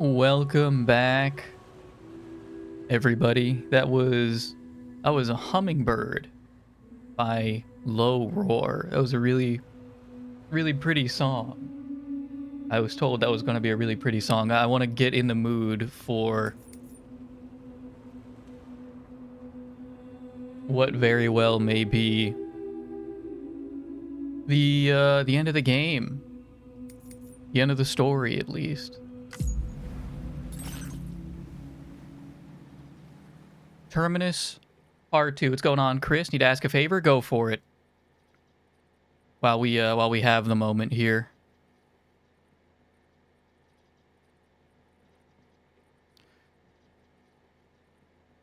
Welcome back, everybody. That was a Hummingbird by Low Roar. That was a really pretty song. I was told that was going to be a really pretty song. I want to get in the mood for what very well may be the end of the game, the end of the story, at least. Terminus Part 2. What's going on, Chris? Need to ask a favor? Go for it. while we have the moment here.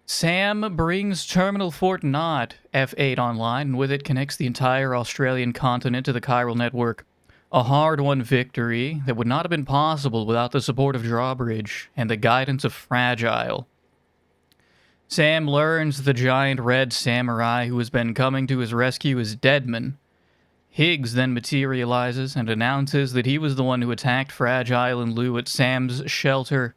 Sam brings Terminal Fort Knot F8 online, and with it connects the entire Australian continent to the chiral network. A hard-won victory that would not have been possible without the support of Drawbridge and the guidance of Fragile. Sam learns the giant red samurai who has been coming to his rescue is Deadman. Higgs then materializes and announces that he was the one who attacked Fragile and Lou at Sam's shelter.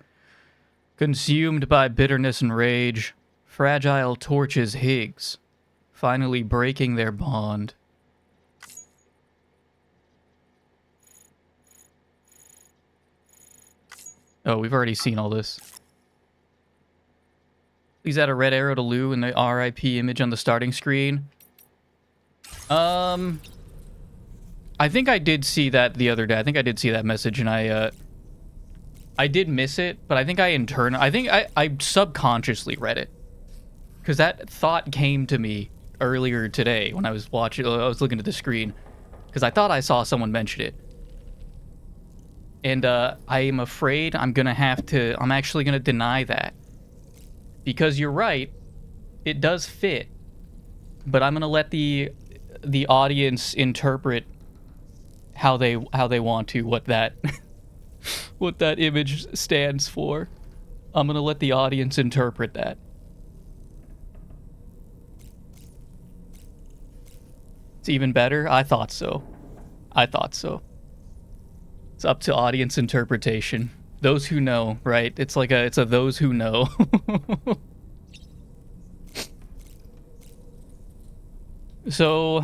Consumed by bitterness and rage, Fragile torches Higgs, finally breaking their bond. Oh, we've already seen all this. Please add a red arrow to Lou in the RIP image on the starting screen. I think I did see that the other day. I think I did see that message, and I did miss it, but I think I subconsciously read it. Because that thought came to me earlier today when I was looking at the screen. Because I thought I saw someone mention it. And I am afraid I'm actually gonna deny that. Because you're right, it does fit. But I'm gonna let the audience interpret how they want to, what that what that image stands for. I'm gonna let the audience interpret that. It's even better? I thought so. It's up to audience interpretation. Those who know, right? It's a those who know. So,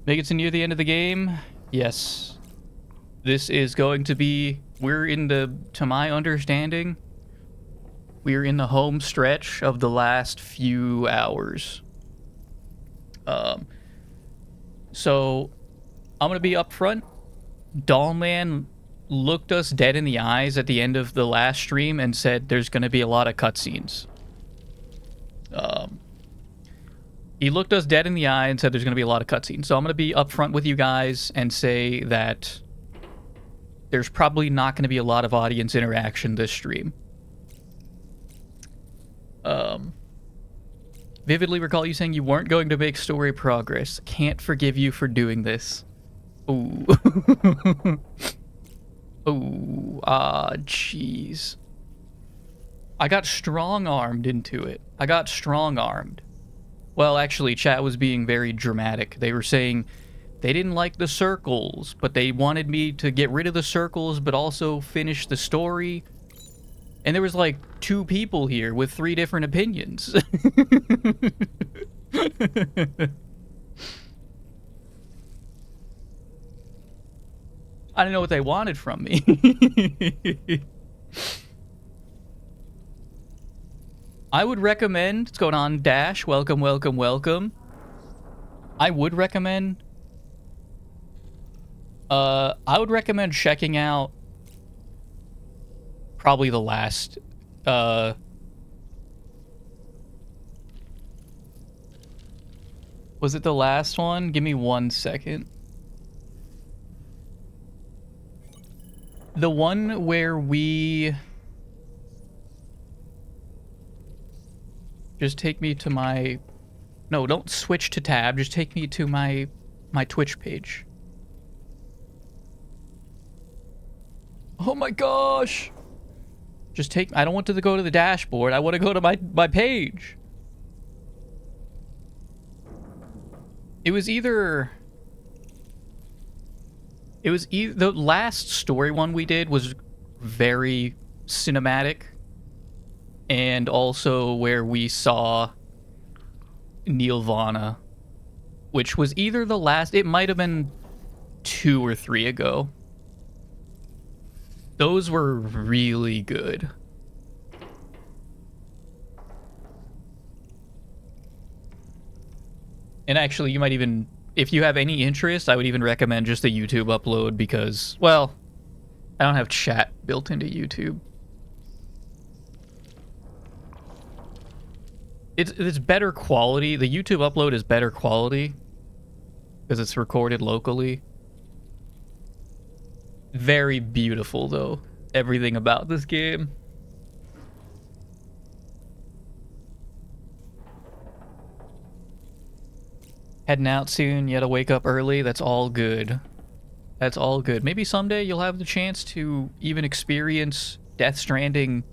make it to near the end of the game? Yes. This is going to be, to my understanding, we're in the home stretch of the last few hours. So, I'm going to be upfront. Dollman looked us dead in the eyes at the end of the last stream and said there's going to be a lot of cutscenes. He looked us dead in the eye and said there's going to be a lot of cutscenes. So I'm going to be upfront with you guys and say that there's probably not going to be a lot of audience interaction this stream. Vividly recall you saying you weren't going to make story progress. Can't forgive you for doing this. Ooh. Ooh. Jeez. I got strong-armed into it. Well, actually, chat was being very dramatic. They were saying they didn't like the circles, but they wanted me to get rid of the circles, but also finish the story. And there was like 2 people here with 3 different opinions. I don't know what they wanted from me. I would recommend, what's going on, Dash? Welcome, welcome, welcome. I would recommend checking out probably the last, was it the last one? Give me 1 second. The one where we... Just take me to my... No, don't switch to tab. Just take me to my Twitch page. Oh my gosh! Just take... I don't want to go to the dashboard. I want to go to my page. It was either... The last story one we did was very cinematic. And also where we saw Nirvana, which was either the last... It might have been 2 or 3 ago. Those were really good. And actually, you might even... If you have any interest, I would even recommend just a YouTube upload because, well, I don't have chat built into YouTube. It's better quality. The YouTube upload is better quality because it's recorded locally. Very beautiful though. Everything about this game. Heading out soon. You gotta wake up early. That's all good. That's all good. Maybe someday you'll have the chance to even experience Death Stranding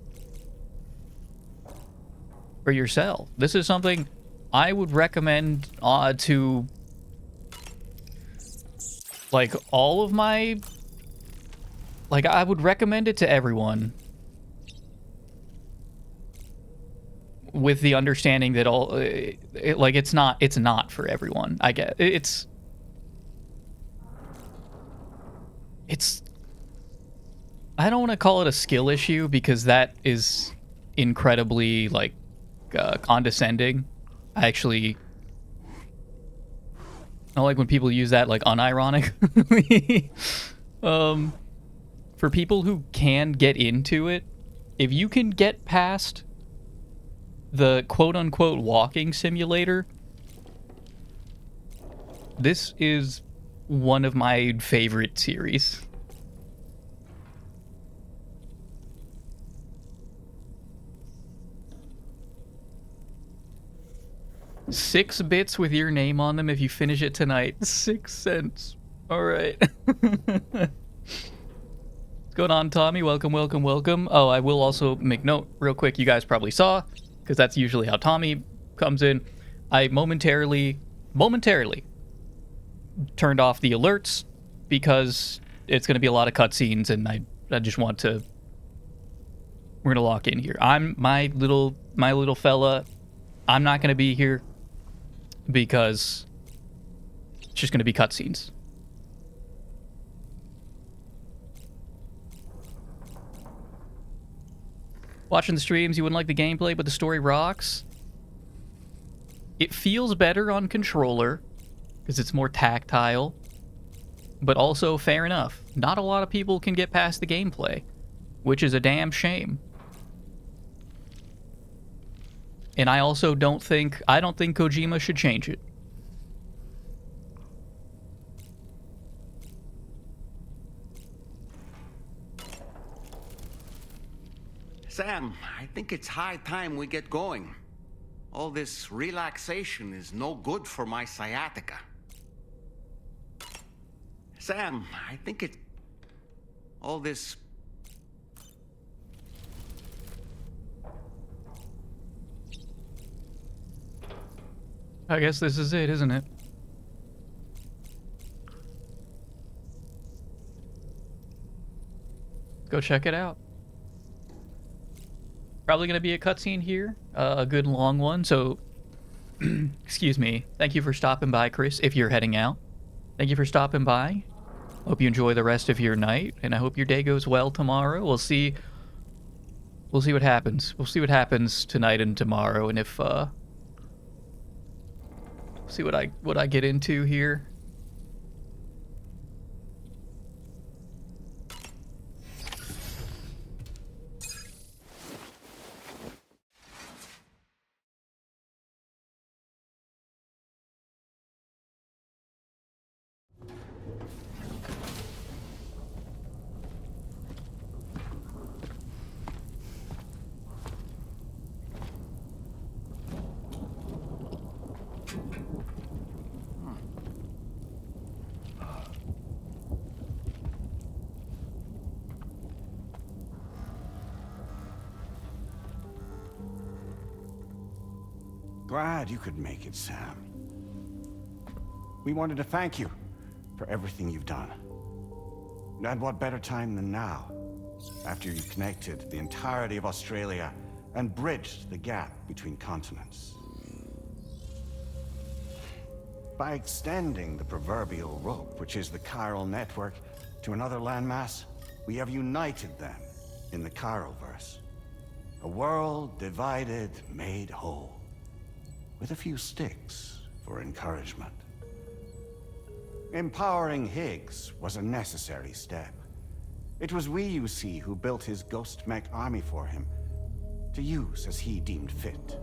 for yourself. This is something I would recommend to, like, all of my... Like, I would recommend it to everyone. With the understanding that it's not for everyone. I get it's I don't want to call it a skill issue because that is incredibly like condescending. I actually don't like when people use that like unironically. For people who can get into it, if you can get past the quote-unquote walking simulator, this is one of my favorite series. $6 bits with your name on them if you finish it tonight. 6 cents. All right. What's going on, Tommy? Welcome, welcome, welcome. Oh, I will also make note real quick. You guys probably saw, because that's usually how Tommy comes in. I momentarily turned off the alerts because it's going to be a lot of cutscenes, and I just want to... We're going to lock in here. I'm my little fella. I'm not going to be here because it's just going to be cutscenes. Watching the streams, you wouldn't like the gameplay, but the story rocks. It feels better on controller because it's more tactile, but also fair enough. Not a lot of people can get past the gameplay, which is a damn shame. And I also don't think Kojima should change it. Sam, I think it's high time we get going. All this relaxation is no good for my sciatica. Sam, I think it's... all this... I guess this is it, isn't it? Go check it out. Probably going to be a cutscene here, a good long one, so excuse me. Thank you for stopping by, Chris, if you're heading out. Thank you for stopping by. Hope you enjoy the rest of your night, and I hope your day goes well tomorrow. We'll see what happens. We'll see what happens tonight and tomorrow, and if see what I get into here. Glad you could make it, Sam. We wanted to thank you for everything you've done. And what better time than now, after you connected the entirety of Australia and bridged the gap between continents. By extending the proverbial rope, which is the chiral network, to another landmass, we have united them in the Chiroverse. A world divided, made whole. With a few sticks for encouragement. Empowering Higgs was a necessary step. It was we, you see, who built his ghost mech army for him, to use as he deemed fit.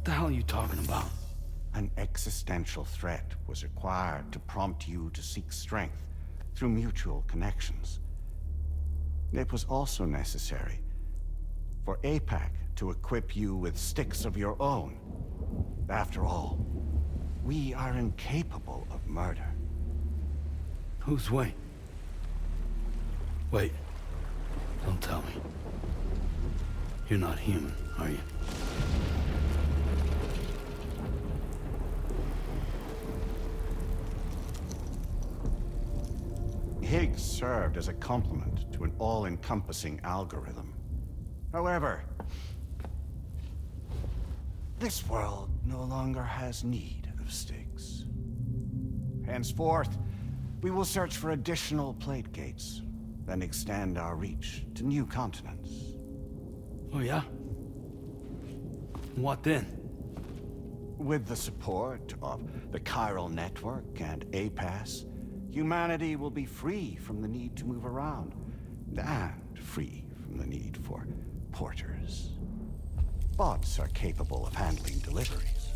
the hell are you talking about? An existential threat was required to prompt you to seek strength through mutual connections. It was also necessary for APAC to equip you with sticks of your own. After all, we are incapable of murder. Who's we? Wait. Don't tell me. You're not human, are you? Higgs served as a complement to an all-encompassing algorithm. However, this world no longer has need of sticks. Henceforth, we will search for additional plate gates, then extend our reach to new continents. Oh yeah? What then? With the support of the chiral network and APAS, humanity will be free from the need to move around, and free from the need for porters. Bots are capable of handling deliveries.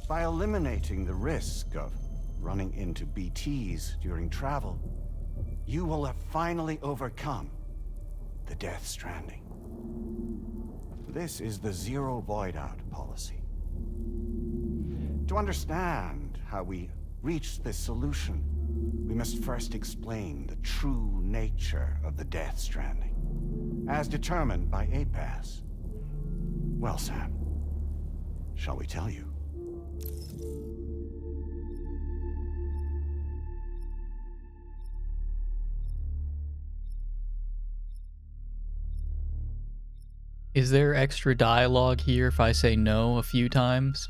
By eliminating the risk of running into BTs during travel, you will have finally overcome the Death Stranding. This is the Zero Void Out policy. To understand how we reached this solution, we must first explain the true nature of the Death Stranding, as determined by APAS. Well, Sam, shall we tell you? Is there extra dialogue here if I say no a few times?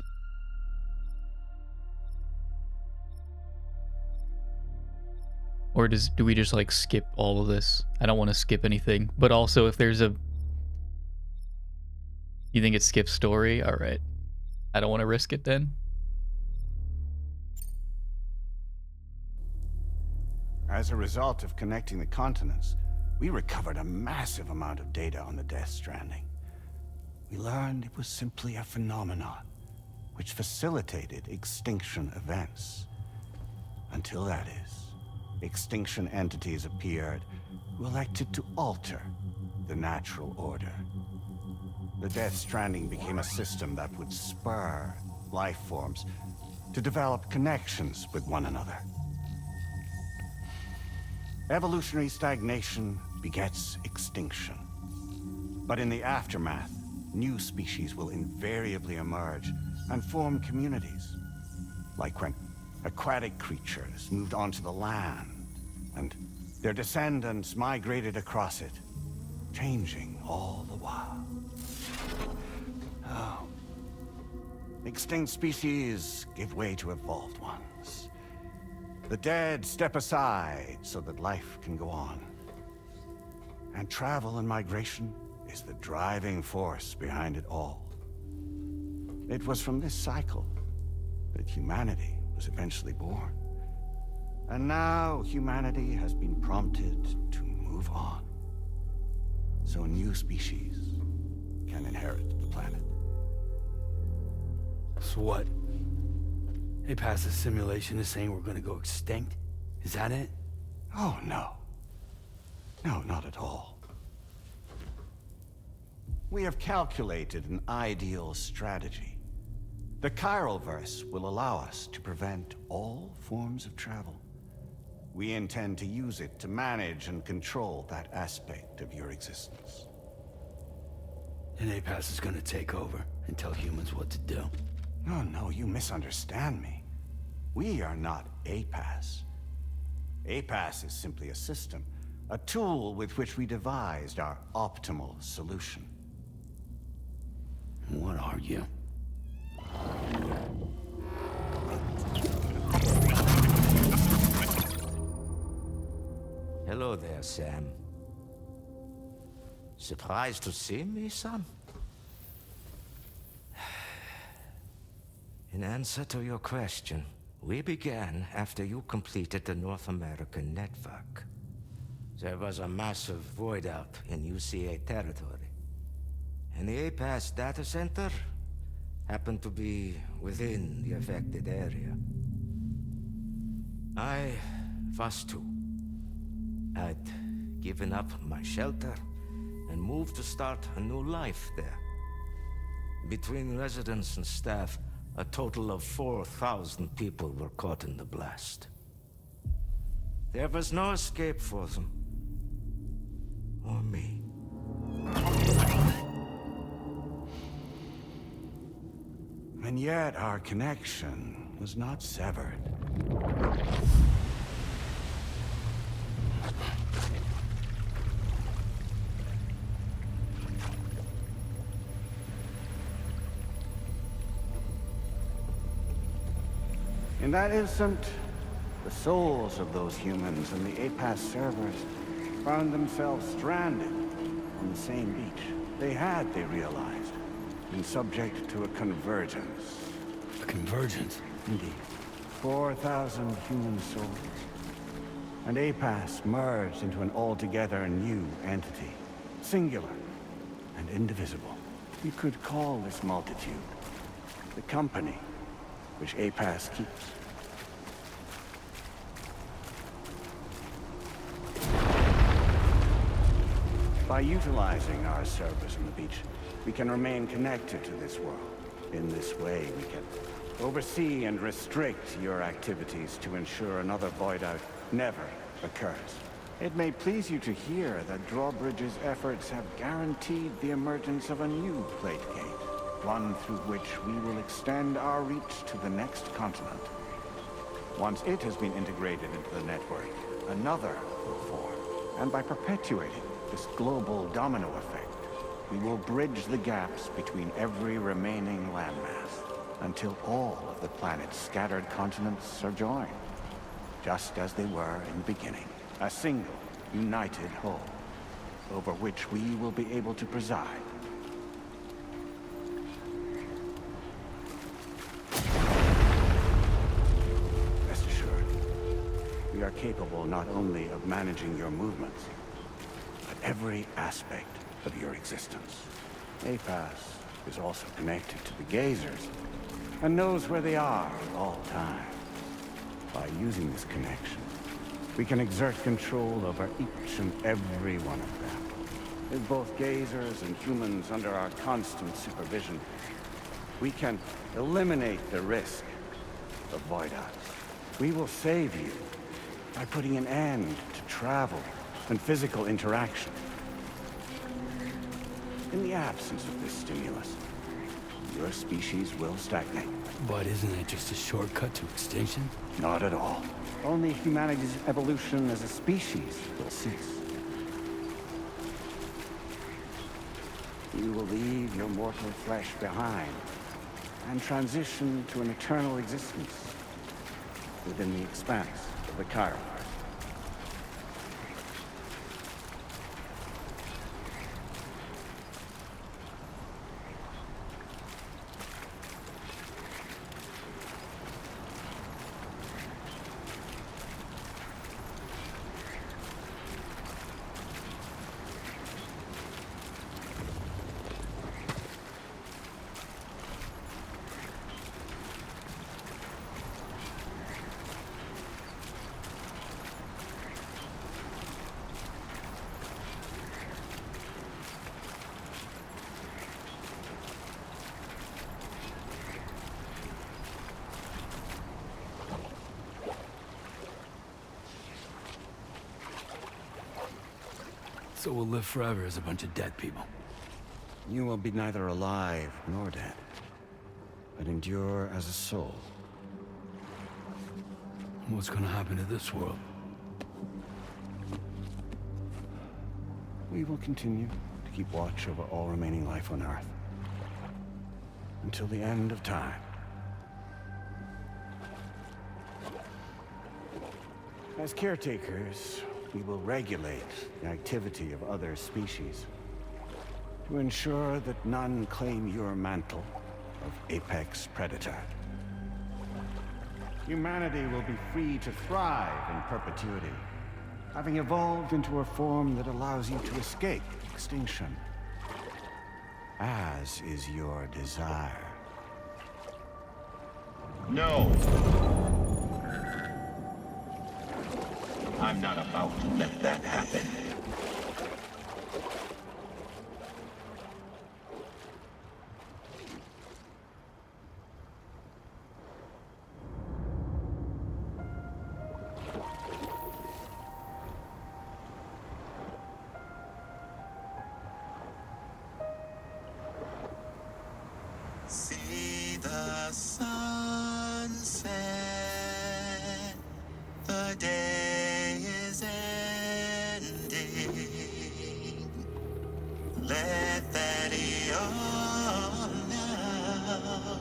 Or do we just like skip all of this? I don't want to skip anything. But also if there's a... You think it skips story? Alright. I don't want to risk it then. As a result of connecting the continents, we recovered a massive amount of data on the Death Stranding. We learned it was simply a phenomenon which facilitated extinction events. Until that is, extinction entities appeared who elected to alter the natural order. The Death Stranding became a system that would spur life forms to develop connections with one another. Evolutionary stagnation begets extinction. But in the aftermath, new species will invariably emerge and form communities. Like when aquatic creatures moved onto the land, and their descendants migrated across it, changing all the while. Oh. Extinct species give way to evolved ones. The dead step aside so that life can go on. And travel and migration is the driving force behind it all. It was from this cycle that humanity was eventually born. And now humanity has been prompted to move on. So new species can inherit the planet. So what? They passed a simulation is saying we're gonna go extinct? Is that it? Oh, no. No, not at all. We have calculated an ideal strategy. The chiral verse will allow us to prevent all forms of travel. We intend to use it to manage and control that aspect of your existence. And APAS is gonna take over and tell humans what to do. No, no, you misunderstand me. We are not APAS. APAS is simply a system, a tool with which we devised our optimal solution. What are you? Hello there, Sam. Surprised to see me, son? In answer to your question, we began after you completed the North American network. There was a massive void out in UCA territory. And the APAS data center happened to be within the affected area. I was too. I'd given up my shelter and moved to start a new life there. Between residents and staff, a total of 4,000 people were caught in the blast. There was no escape for them. Or me. And yet our connection was not severed. In that instant, the souls of those humans and the APAS servers found themselves stranded on the same beach. They realized, been subject to a convergence. A convergence? Indeed. 4,000 human souls. And APAS merged into an altogether new entity. Singular and indivisible. You could call this multitude the company which APAS keeps. By utilizing our servers on the beach, we can remain connected to this world. In this way, we can oversee and restrict your activities to ensure another void out never occurs. It may please you to hear that Drawbridge's efforts have guaranteed the emergence of a new plate gate, one through which we will extend our reach to the next continent. Once it has been integrated into the network, another will form. And by perpetuating this global domino effect, we will bridge the gaps between every remaining landmass until all of the planet's scattered continents are joined, just as they were in the beginning. A single, united whole, over which we will be able to preside. Rest assured, we are capable not only of managing your movements, but every aspect of your existence. APAS is also connected to the Gazers, and knows where they are at all times. By using this connection, we can exert control over each and every one of them. With both Gazers and humans under our constant supervision, we can eliminate the risk of void outs. We will save you by putting an end to travel and physical interaction. In the absence of this stimulus, your species will stagnate. But isn't it just a shortcut to extinction? Not at all. Only humanity's evolution as a species will cease. You will leave your mortal flesh behind and transition to an eternal existence within the expanse of the Chiron. So we'll live forever as a bunch of dead people. You will be neither alive nor dead, but endure as a soul. What's gonna happen to this world? We will continue to keep watch over all remaining life on Earth until the end of time. As caretakers, we will regulate the activity of other species to ensure that none claim your mantle of apex predator. Humanity will be free to thrive in perpetuity, having evolved into a form that allows you to escape extinction, as is your desire. No. I'm not about to let that happen. See the sunset, the day is ending. Let that yawn out.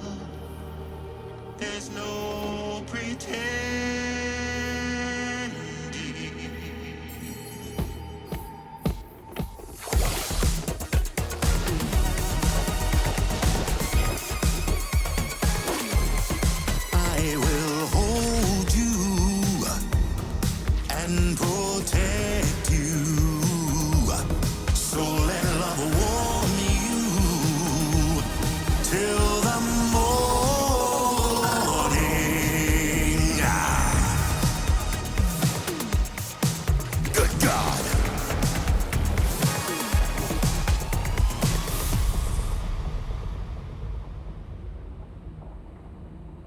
There's no pretending. I will hold you and protect you. So let love warm you till the morning. Good God.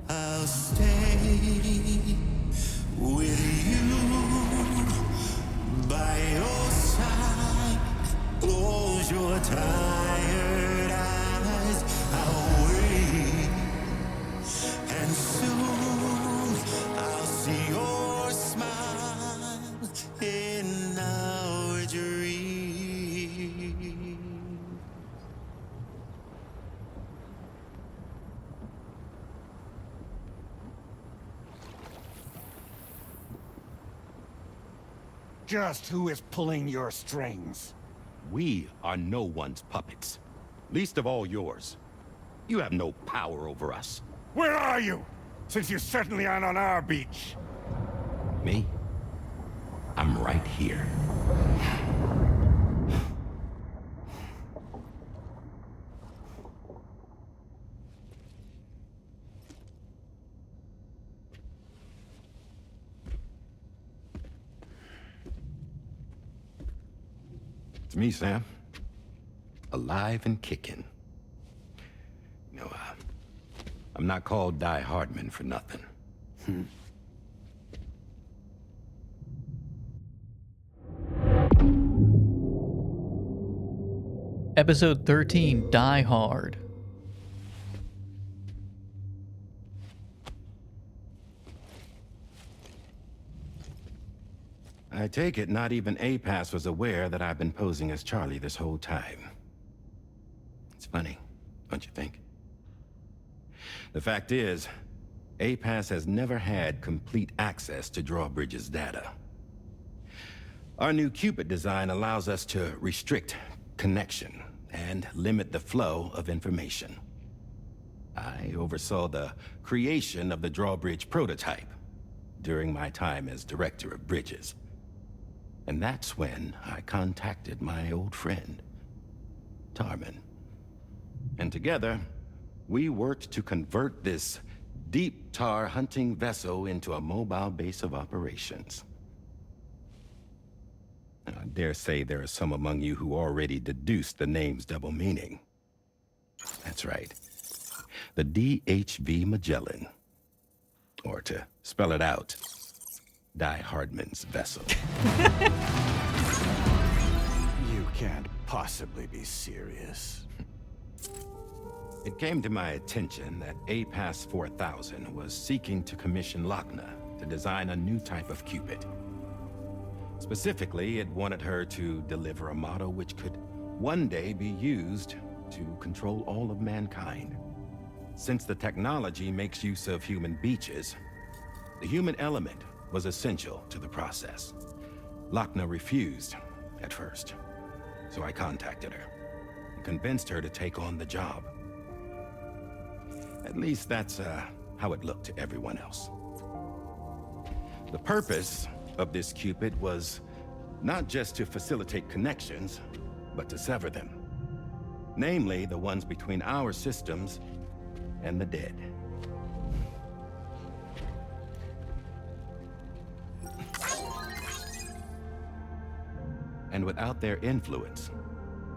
I'll stay with you by your side. Close your tired eyes. I'll wait, and soon I'll see your smile in our dream. Just who is pulling your strings? We are no one's puppets. Least of all yours. You have no power over us. Where are you? Since you certainly aren't on our beach. Me? I'm right here. It's me, Sam. Alive and kicking. You know, I'm not called Die Hardman for nothing. Episode 13, Die Hard. I take it not even APAS was aware that I've been posing as Charlie this whole time. It's funny, don't you think? The fact is, APAS has never had complete access to Drawbridge's data. Our new Cupid design allows us to restrict connection and limit the flow of information. I oversaw the creation of the Drawbridge prototype during my time as Director of Bridges. And that's when I contacted my old friend, Tarman. And together, we worked to convert this deep tar hunting vessel into a mobile base of operations. I dare say there are some among you who already deduced the name's double meaning. That's right. The DHV Magellan. Or to spell it out, Die Hardman's vessel. You can't possibly be serious. It came to my attention that APAS 4000 was seeking to commission Lochna to design a new type of Cupid. Specifically, it wanted her to deliver a model which could one day be used to control all of mankind. Since the technology makes use of human beaches, the human element was essential to the process. Lochna refused at first, so I contacted her and convinced her to take on the job. At least that's how it looked to everyone else. The purpose of this Cupid was not just to facilitate connections, but to sever them. Namely, the ones between our systems and the dead. And without their influence,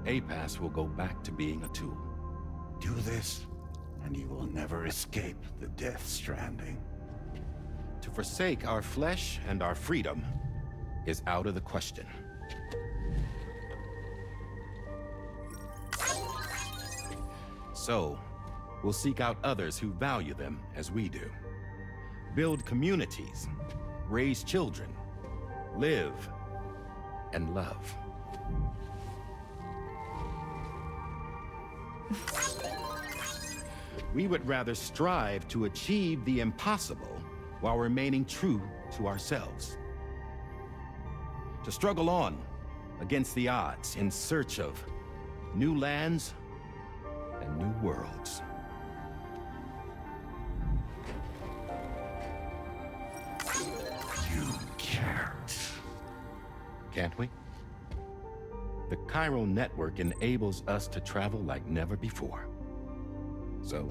APAS will go back to being a tool. Do this, and you will never escape the Death Stranding. To forsake our flesh and our freedom is out of the question. So, we'll seek out others who value them as we do. Build communities, raise children, live, and love. We would rather strive to achieve the impossible while remaining true to ourselves. To struggle on against the odds in search of new lands and new worlds. You can't. Can't we? The chiral network enables us to travel like never before. So,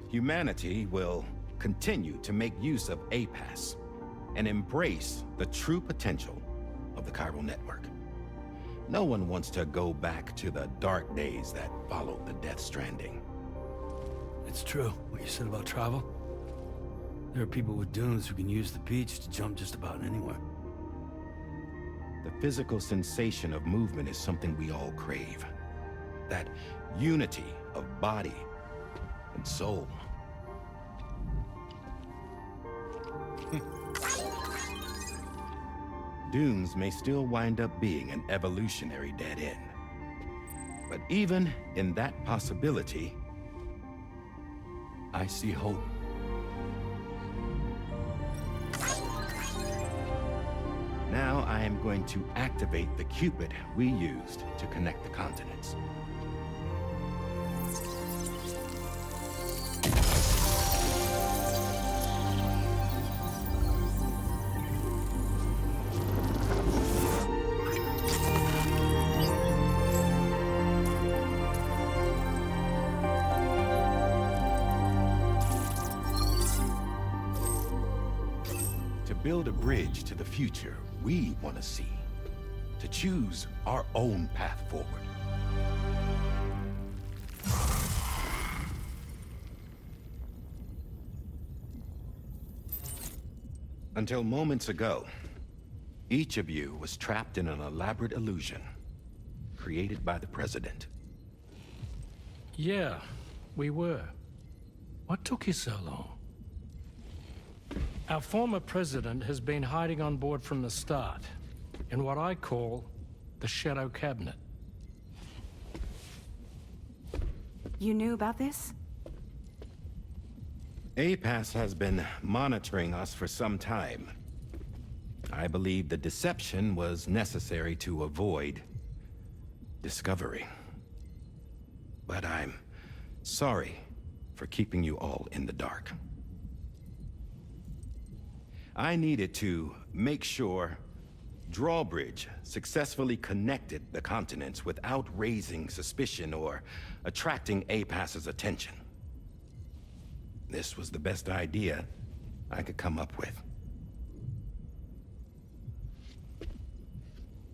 humanity will continue to make use of APAS and embrace the true potential of the chiral network. No one wants to go back to the dark days that followed the Death Stranding. It's true, what you said about travel. There are people with dunes who can use the beach to jump just about anywhere. The physical sensation of movement is something we all crave. That unity of body and soul. Dunes may still wind up being an evolutionary dead end. But even in that possibility, I see hope. Now I am going to activate the Cupid we used to connect the continents. To build a bridge to the future we want to see. To choose our own path forward. Until moments ago, each of you was trapped in an elaborate illusion created by the President. Yeah, we were. What took you so long? Our former president has been hiding on board from the start, in what I call the Shadow Cabinet. You knew about this? APAS has been monitoring us for some time. I believe the deception was necessary to avoid discovery. But I'm sorry for keeping you all in the dark. I needed to make sure Drawbridge successfully connected the continents without raising suspicion or attracting APAS's attention. This was the best idea I could come up with.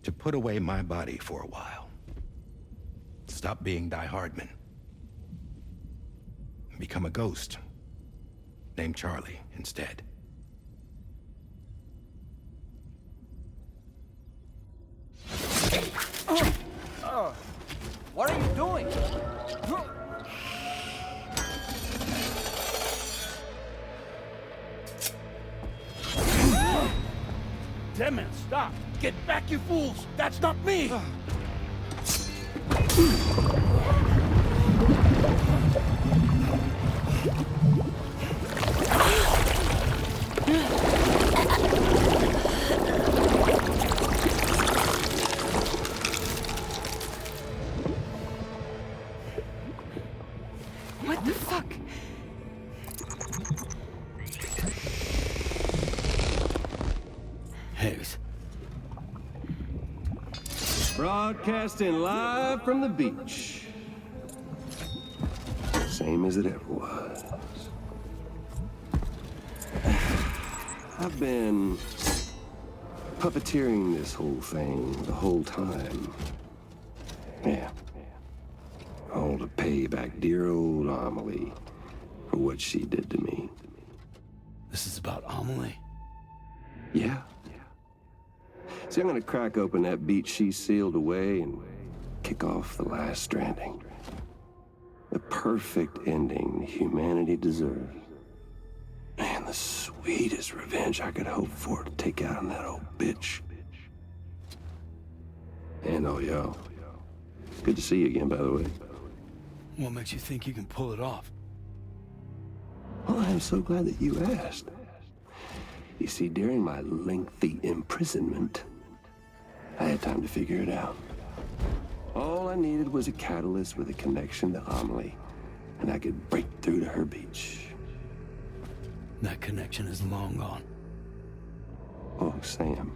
To put away my body for a while. Stop being Die Hardman. Become a ghost. Named Charlie instead. What are you doing? Damn it, stop! Get back, you fools! That's not me! What the fuck? Hayes. Broadcasting live from the beach. Same as it ever was. I've been puppeteering this whole thing the whole time. Yeah. All to pay back dear old Amelie for what she did to me. This is about Amelie? Yeah. See, I'm gonna crack open that beach she sealed away and kick off the last Stranding. The perfect ending humanity deserves. And the sweetest revenge I could hope for to take out on that old bitch. And all y'all. Good to see you again, by the way. What makes you think you can pull it off? Well, I'm so glad that you asked. You see, during my lengthy imprisonment, I had time to figure it out. All I needed was a catalyst with a connection to Amelie, and I could break through to her beach. That connection is long gone. Oh, Sam.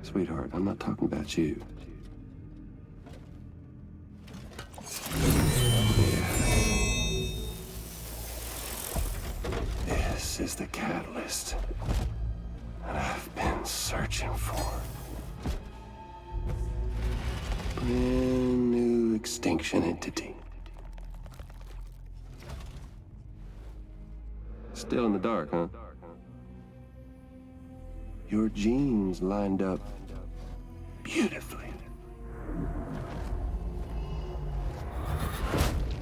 Sweetheart, I'm not talking about you. This is the catalyst that I've been searching for. Brand new extinction entity. Still in the dark, huh? Your genes lined up beautifully.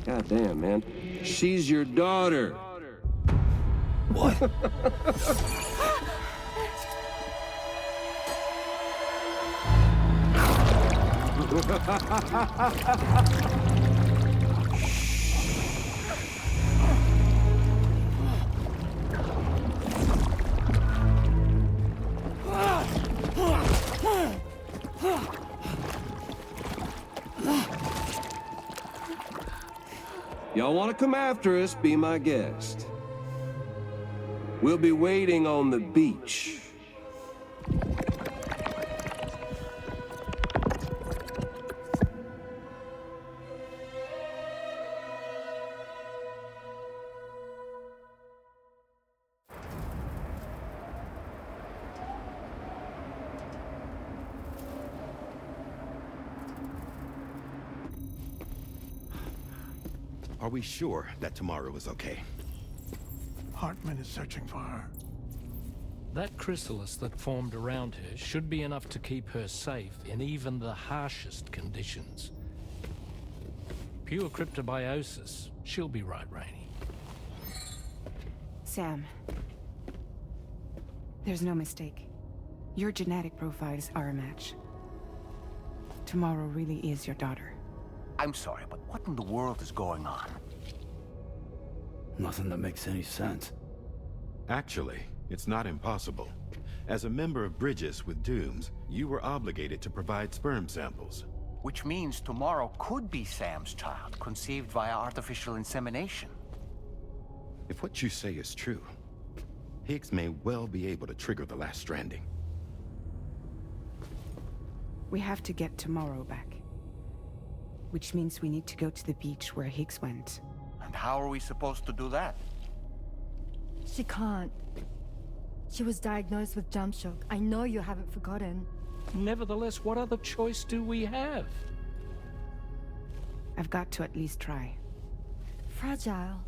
God damn, man. She's your daughter. What? Y'all want to come after us, be my guest. We'll be waiting on the beach. Are we sure that tomorrow is okay? Hartman is searching for her. That chrysalis that formed around her should be enough to keep her safe in even the harshest conditions. Pure cryptobiosis. She'll be right, Rainey. Sam. There's no mistake. Your genetic profiles are a match. Tomorrow really is your daughter. I'm sorry, but what in the world is going on? Nothing that makes any sense. Actually, it's not impossible. As a member of Bridges with Dooms, you were obligated to provide sperm samples. Which means tomorrow could be Sam's child, conceived via artificial insemination. If what you say is true, Higgs may well be able to trigger the last Stranding. We have to get Tomorrow back. Which means we need to go to the beach where Higgs went. And how are we supposed to do that? She can't. She was diagnosed with jump shock. I know you haven't forgotten. Nevertheless, what other choice do we have? I've got to at least try. Fragile.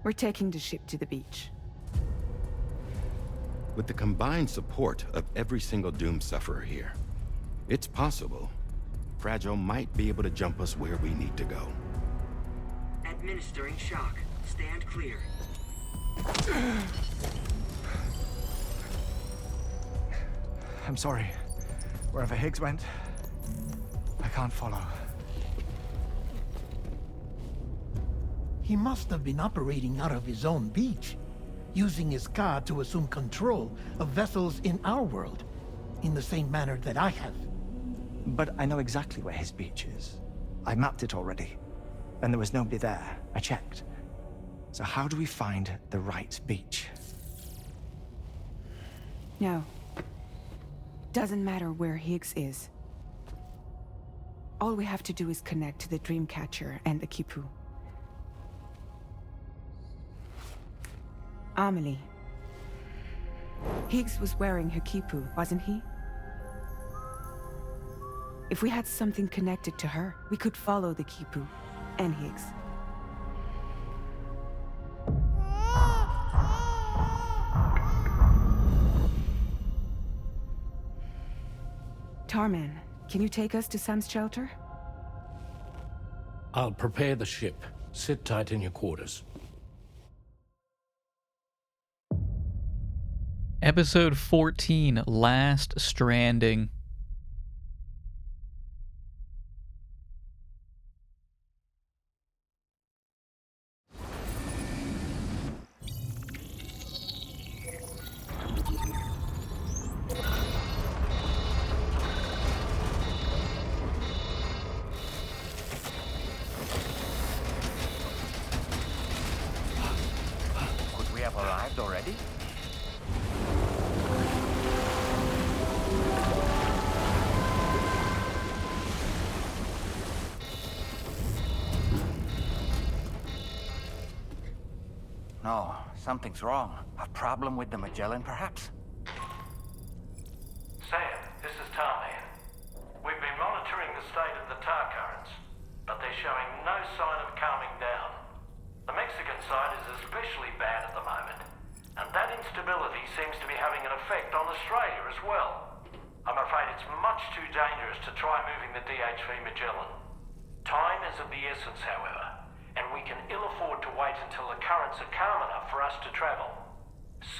We're taking the ship to the beach. With the combined support of every single Doom sufferer here, it's possible Fragile might be able to jump us where we need to go. Administering shock. Stand clear. I'm sorry. Wherever Higgs went, I can't follow. He must have been operating out of his own beach, using his car to assume control of vessels in our world, in the same manner that I have. But I know exactly where his beach is. I mapped it already, and there was nobody there. I checked. So how do we find the right beach? No. Doesn't matter where Higgs is. All we have to do is connect to the Dreamcatcher and the Kipu. Amelie. Higgs was wearing her Kipu, wasn't he? If we had something connected to her, we could follow the Kipu and Higgs. Tarman, can you take us to Sam's shelter? I'll prepare the ship. Sit tight in your quarters. Episode 14, Last Stranding. Could we have arrived already? No, something's wrong. A problem with the Magellan, perhaps? Sam, this is Tarman. We've been monitoring the state of the tar currents, but they're showing no sign of calming down. The Mexican side is especially bad at the moment, and that instability seems to be having an effect on Australia as well. I'm afraid it's much too dangerous to try moving the DHV Magellan. Time is of the essence, however, and we can ill afford to wait until the currents are calm enough for us to travel.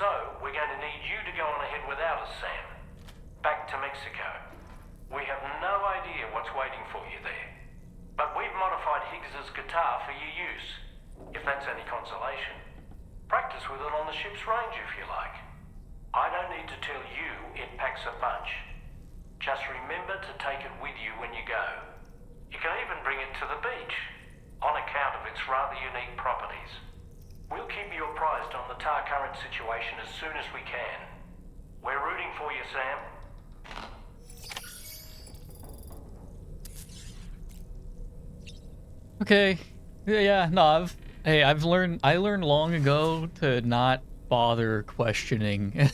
So, we're going to need you to go on ahead without us, Sam. Back to Mexico. We have no idea what's waiting for you there. But we've modified Higgs's guitar for your use, if that's any consolation. Practice with it on the ship's range if you like. I don't need to tell you it packs a punch. Just remember to take it with you when you go. You can even bring it to the beach, on account of its rather unique properties. We'll keep you apprised on the tar current situation as soon as we can. We're rooting for you, Sam. Okay. Yeah, no, I learned long ago to not bother questioning.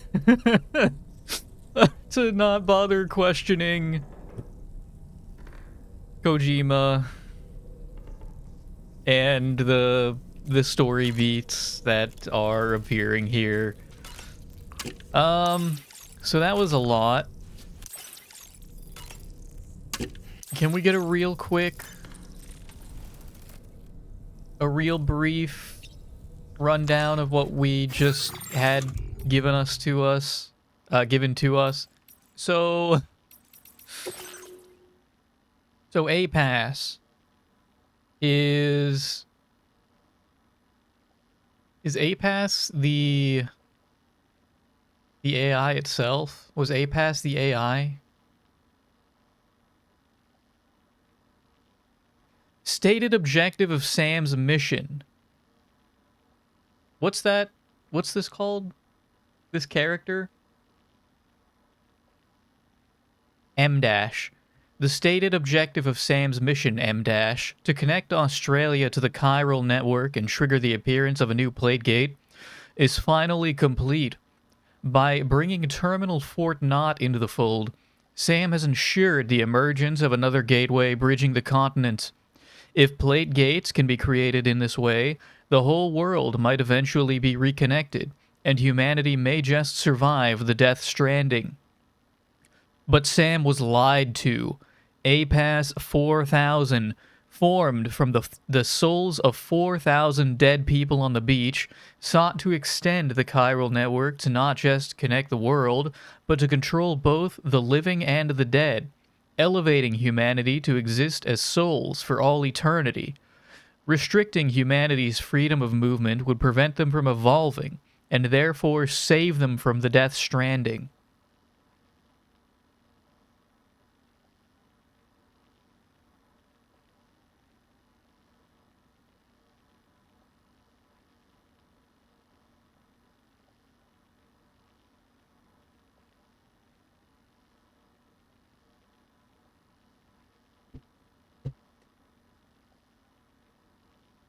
To not bother questioning Kojima and the story beats that are appearing here. So that was a lot. Can we get a real brief rundown of what we just had given to us? So A-Pass is A-Pass the AI itself? Was A-Pass the AI? Stated objective of Sam's mission. What's that? What's this called? This character? M-. The stated objective of Sam's mission, M-, to connect Australia to the chiral network and trigger the appearance of a new plate gate, is finally complete. By bringing Terminal Fort Knott into the fold, Sam has ensured the emergence of another gateway bridging the continent. If plate gates can be created in this way, the whole world might eventually be reconnected, and humanity may just survive the death stranding. But Sam was lied to. A-Pass 4000, formed from the souls of 4,000 dead people on the beach, sought to extend the chiral network to not just connect the world, but to control both the living and the dead, elevating humanity to exist as souls for all eternity. Restricting humanity's freedom of movement would prevent them from evolving, and therefore save them from the death stranding.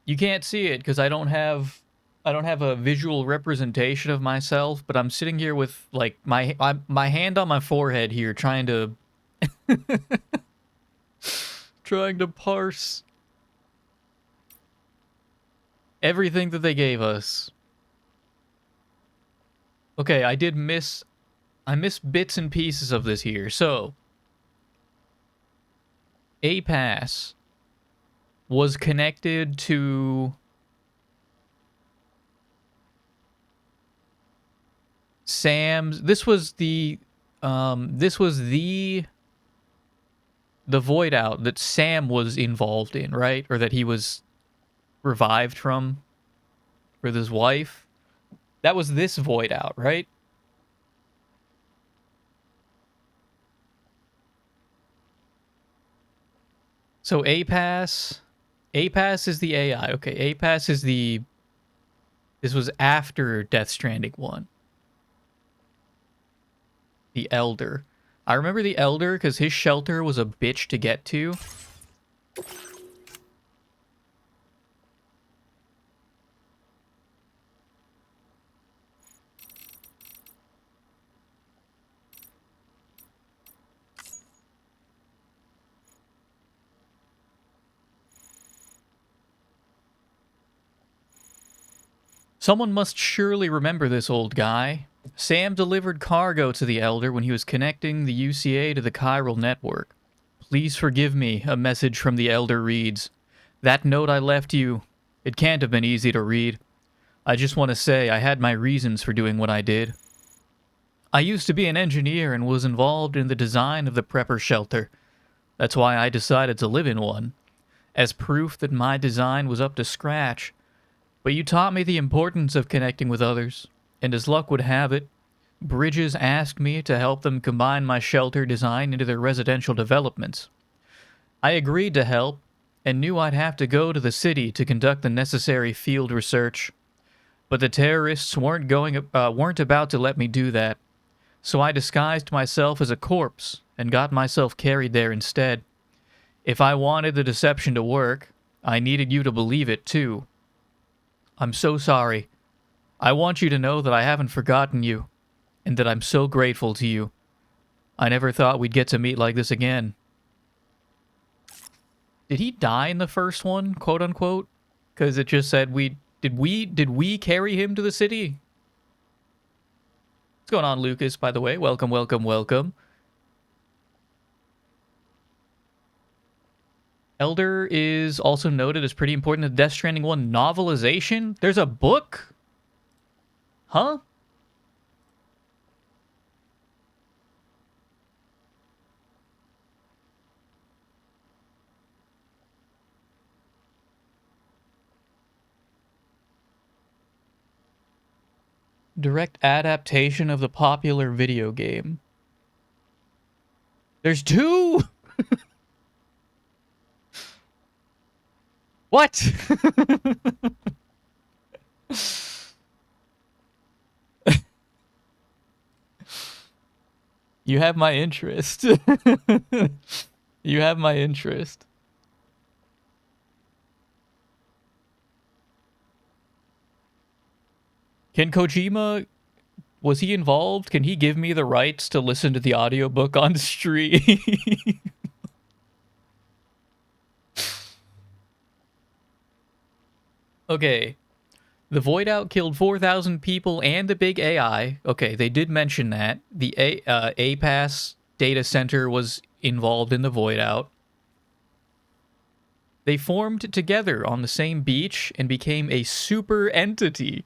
You can't see it because I don't have a visual representation of myself, but I'm sitting here with like my hand on my forehead here trying to trying to parse everything that they gave us. Okay, I missed bits and pieces of this here. So, A pass was connected to Sam's. This was the void out that Sam was involved in, right? Or that he was revived from with his wife. That was this void out, right? So A-Pass is the AI. Okay, A-Pass is the... This was after Death Stranding 1. The Elder. I remember the Elder because his shelter was a bitch to get to. Someone must surely remember this old guy. Sam delivered cargo to the Elder when he was connecting the UCA to the chiral network. Please forgive me, a message from the Elder reads. That note I left you, it can't have been easy to read. I just want to say I had my reasons for doing what I did. I used to be an engineer and was involved in the design of the prepper shelter. That's why I decided to live in one, as proof that my design was up to scratch. But you taught me the importance of connecting with others, and as luck would have it, Bridges asked me to help them combine my shelter design into their residential developments. I agreed to help, and knew I'd have to go to the city to conduct the necessary field research. But the terrorists weren't about to let me do that, so I disguised myself as a corpse and got myself carried there instead. If I wanted the deception to work, I needed you to believe it too. I'm so sorry. I want you to know that I haven't forgotten you, and that I'm so grateful to you. I never thought we'd get to meet like this again. Did he die in the first one, quote unquote? Because it just said did we carry him to the city? What's going on, Lucas, by the way? Welcome, welcome, welcome. Elder is also noted as pretty important in the Death Stranding 1 novelization. There's a book? Huh? Direct adaptation of the popular video game. There's 2! What? You have my interest. You have my interest. Can Kojima... Was he involved? Can he give me the rights to listen to the audiobook on stream? Okay. The Void Out killed 4,000 people and the big AI. Okay, they did mention that. The APAS data center was involved in the Void Out. They formed together on the same beach and became a super entity.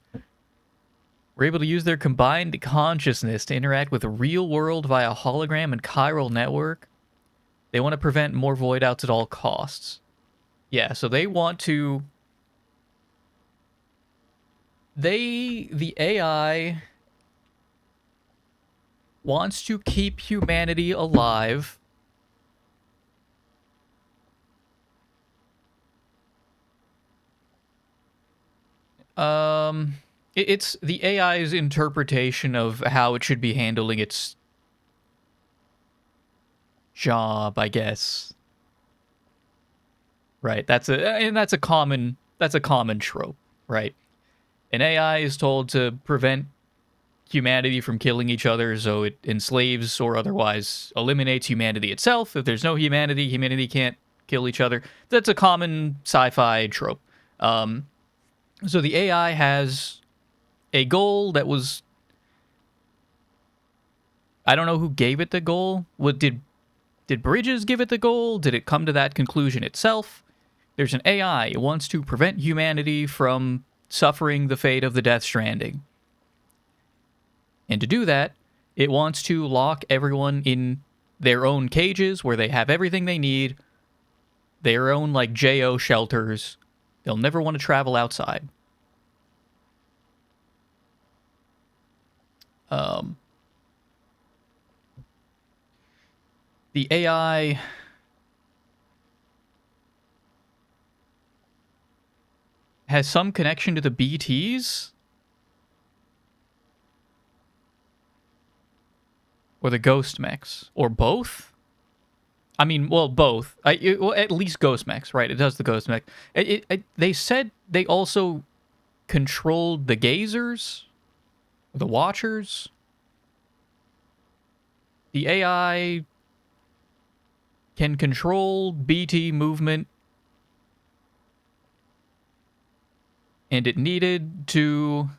Were able to use their combined consciousness to interact with the real world via hologram and chiral network. They want to prevent more Void Outs at all costs. Yeah, so they want to... The AI wants to keep humanity alive. It's the AI's interpretation of how it should be handling its job, I guess. Right, that's a common that's a common trope, right? An AI is told to prevent humanity from killing each other, so it enslaves or otherwise eliminates humanity itself. If there's no humanity, humanity can't kill each other. That's a common sci-fi trope. So the AI has a goal that was... I don't know who gave it the goal. What did Bridges give it the goal? Did it come to that conclusion itself? There's an AI. It wants to prevent humanity from suffering the fate of the Death Stranding. And to do that, it wants to lock everyone in their own cages where they have everything they need, their own, like, JO shelters. They'll never want to travel outside. The AI... has some connection to the BTs? Or the Ghost Mechs? Or both? I mean, well, both. Well, at least Ghost Mechs, right? It does the Ghost Mech. They said they also controlled the Gazers? The Watchers? The AI can control BT movement, and it needed to...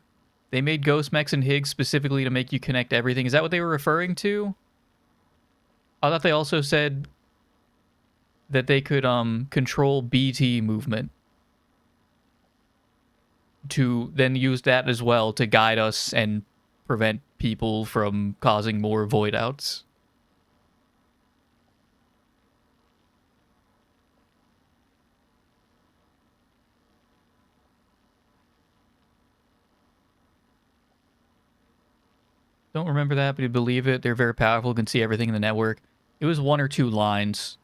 They made Ghost Mechs and Higgs specifically to make you connect everything. Is that what they were referring to? I thought they also said that they could control BT movement to then use that as well to guide us and prevent people from causing more void outs. Don't remember that, but you believe it. They're very powerful, can see everything in the network. It was 1 or 2 lines.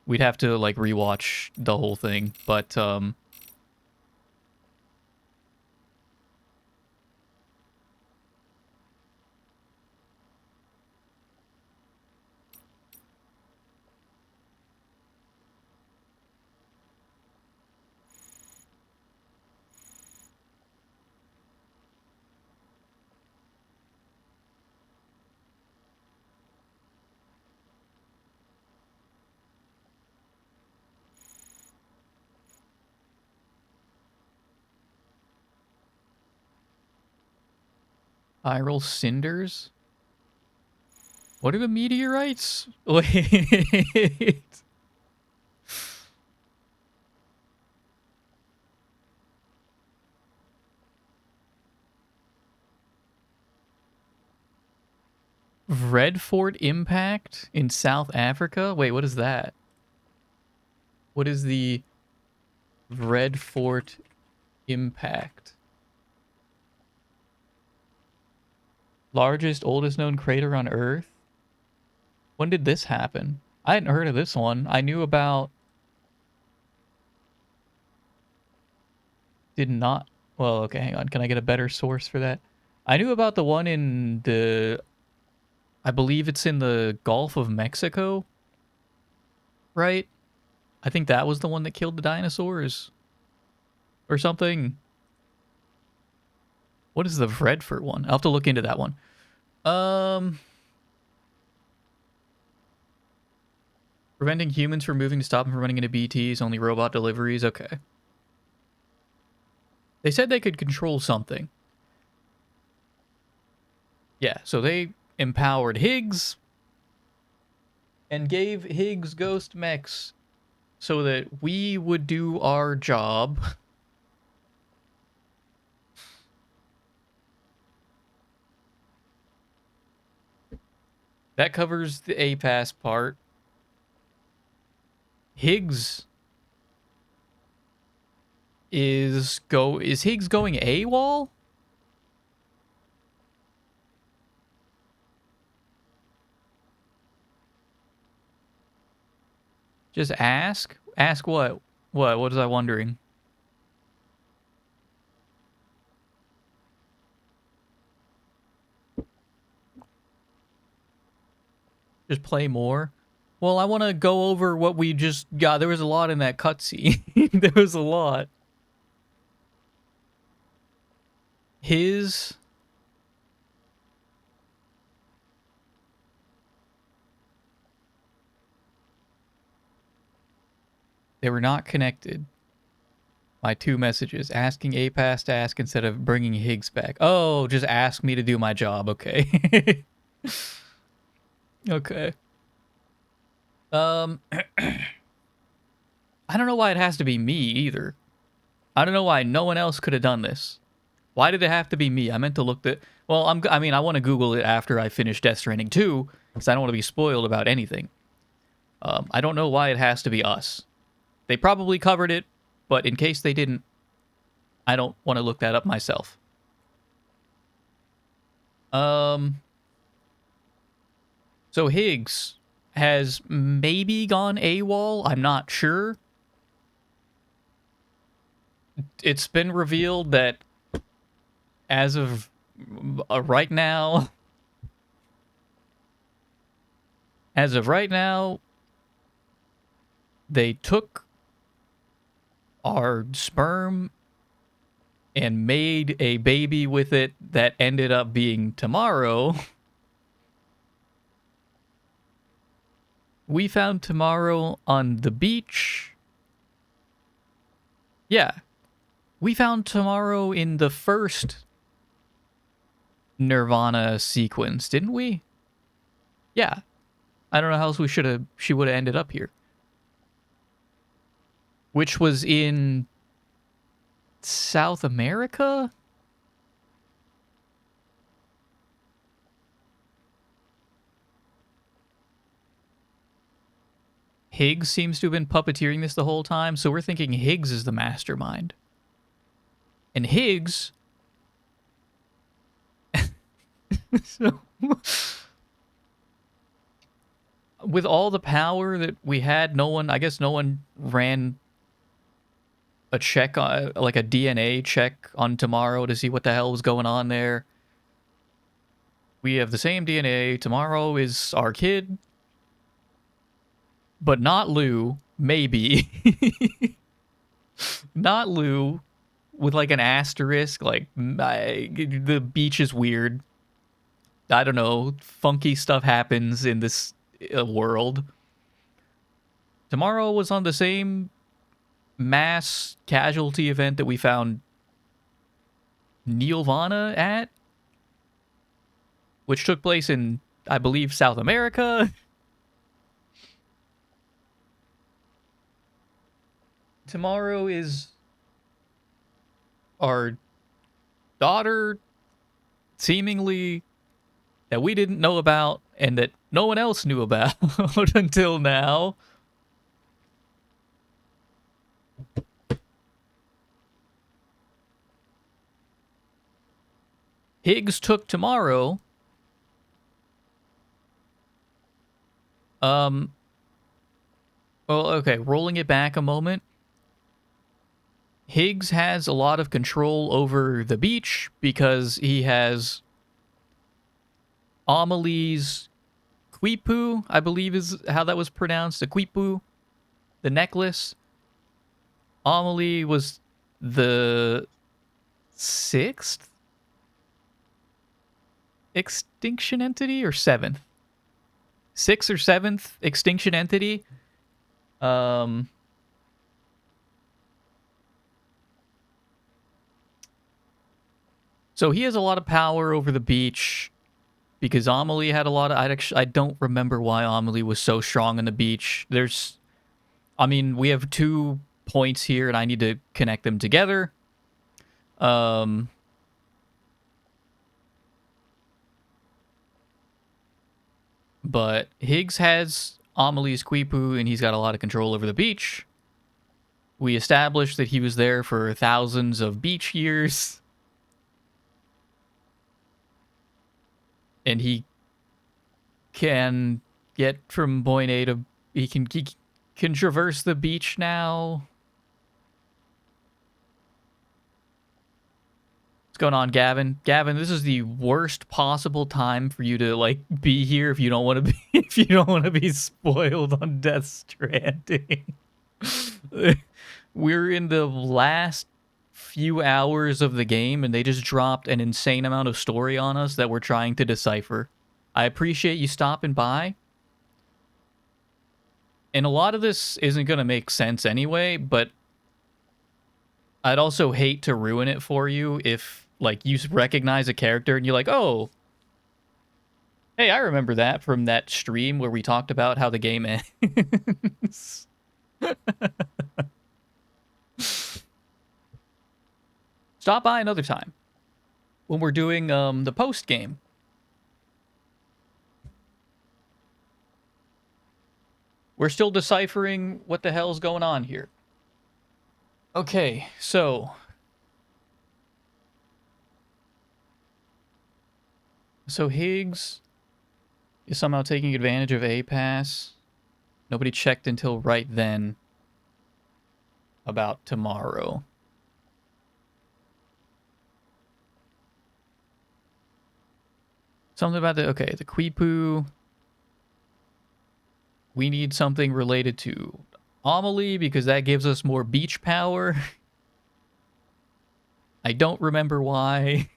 We'd have to, like, rewatch the whole thing, but, Iral cinders? What are the meteorites? Wait. Redfort impact in South Africa? Wait, what is that? What is the Redfort impact? Largest, oldest known crater on Earth? When did this happen? I hadn't heard of this one. I knew about... Did not... Well, okay, hang on. Can I get a better source for that? I knew about the one in the... I believe it's in the Gulf of Mexico. Right? I think that was the one that killed the dinosaurs. Or something. What is the Redfort one? I'll have to look into that one. Preventing humans from moving to stop them from running into BTs, only robot deliveries. Okay. They said they could control something. Yeah, so they empowered Higgs and gave Higgs ghost mechs so that we would do our job. That covers the APAS part. Higgs is Higgs going AWOL? Just ask? Ask what? What was I wondering? Just play more? Well, I want to go over what we just got. There was a lot in that cutscene. There was a lot. his... They were not connected. My 2 messages. Asking APAS to ask instead of bringing Higgs back. Oh, just ask me to do my job. Okay. Okay. I don't know why it has to be me either. I don't know why no one else could have done this. Why did it have to be me? I meant to look that... Well, I mean, I want to Google it after I finish Death Stranding 2, because I don't want to be spoiled about anything. I don't know why it has to be us. They probably covered it, but in case they didn't, I don't want to look that up myself. So Higgs has maybe gone AWOL. I'm not sure. It's been revealed that as of right now, they took our sperm and made a baby with it that ended up being Tomorrow. We found Tomorrow on the beach. Yeah. We found Tomorrow in the first Nirvana sequence, didn't we? Yeah. I don't know how else she would have ended up here. Which was in South America? Higgs seems to have been puppeteering this the whole time, so we're thinking Higgs is the mastermind. And Higgs... so, with all the power that we had, I guess no one ran a check, like a DNA check on Tomorrow to see what the hell was going on there. We have the same DNA. Tomorrow is our kid. But not Lou. Maybe. Not Lou. With like an asterisk. Like, the beach is weird. I don't know. Funky stuff happens in this world. Tomorrow was on the same mass casualty event that we found Nirvana at, which took place in, I believe, South America. Tomorrow is our daughter, seemingly, that we didn't know about and that no one else knew about until now. Higgs took Tomorrow. Well, okay, rolling it back a moment. Higgs has a lot of control over the beach because he has Amelie's Quipu, I believe is how that was pronounced, the Quipu, the necklace. Amelie was the 6th extinction entity or 7th? 6th or 7th extinction entity. So he has a lot of power over the beach because Amelie had a lot of... I don't remember why Amelie was so strong on the beach. I mean, we have 2 points here and I need to connect them together. But Higgs has Amelie's Quipu and he's got a lot of control over the beach. We established that he was there for thousands of beach years. And he can get from point A to... He can traverse the beach now. What's going on, Gavin? Gavin, this is the worst possible time for you to like be here if you don't want to be if you don't want to be spoiled on Death Stranding. We're in the last few hours of the game, and they just dropped an insane amount of story on us that we're trying to decipher. I appreciate you stopping by. And a lot of this isn't going to make sense anyway, but I'd also hate to ruin it for you if, like, you recognize a character and you're like, oh, hey, I remember that from that stream where we talked about how the game ends. Stop by another time when we're doing the post game. We're still deciphering what the hell's going on here. Okay, so Higgs is somehow taking advantage of A-Pass. Nobody checked until right then about tomorrow. Something about the, okay, the Quipu. We need something related to Amelie because that gives us more beach power. I don't remember why.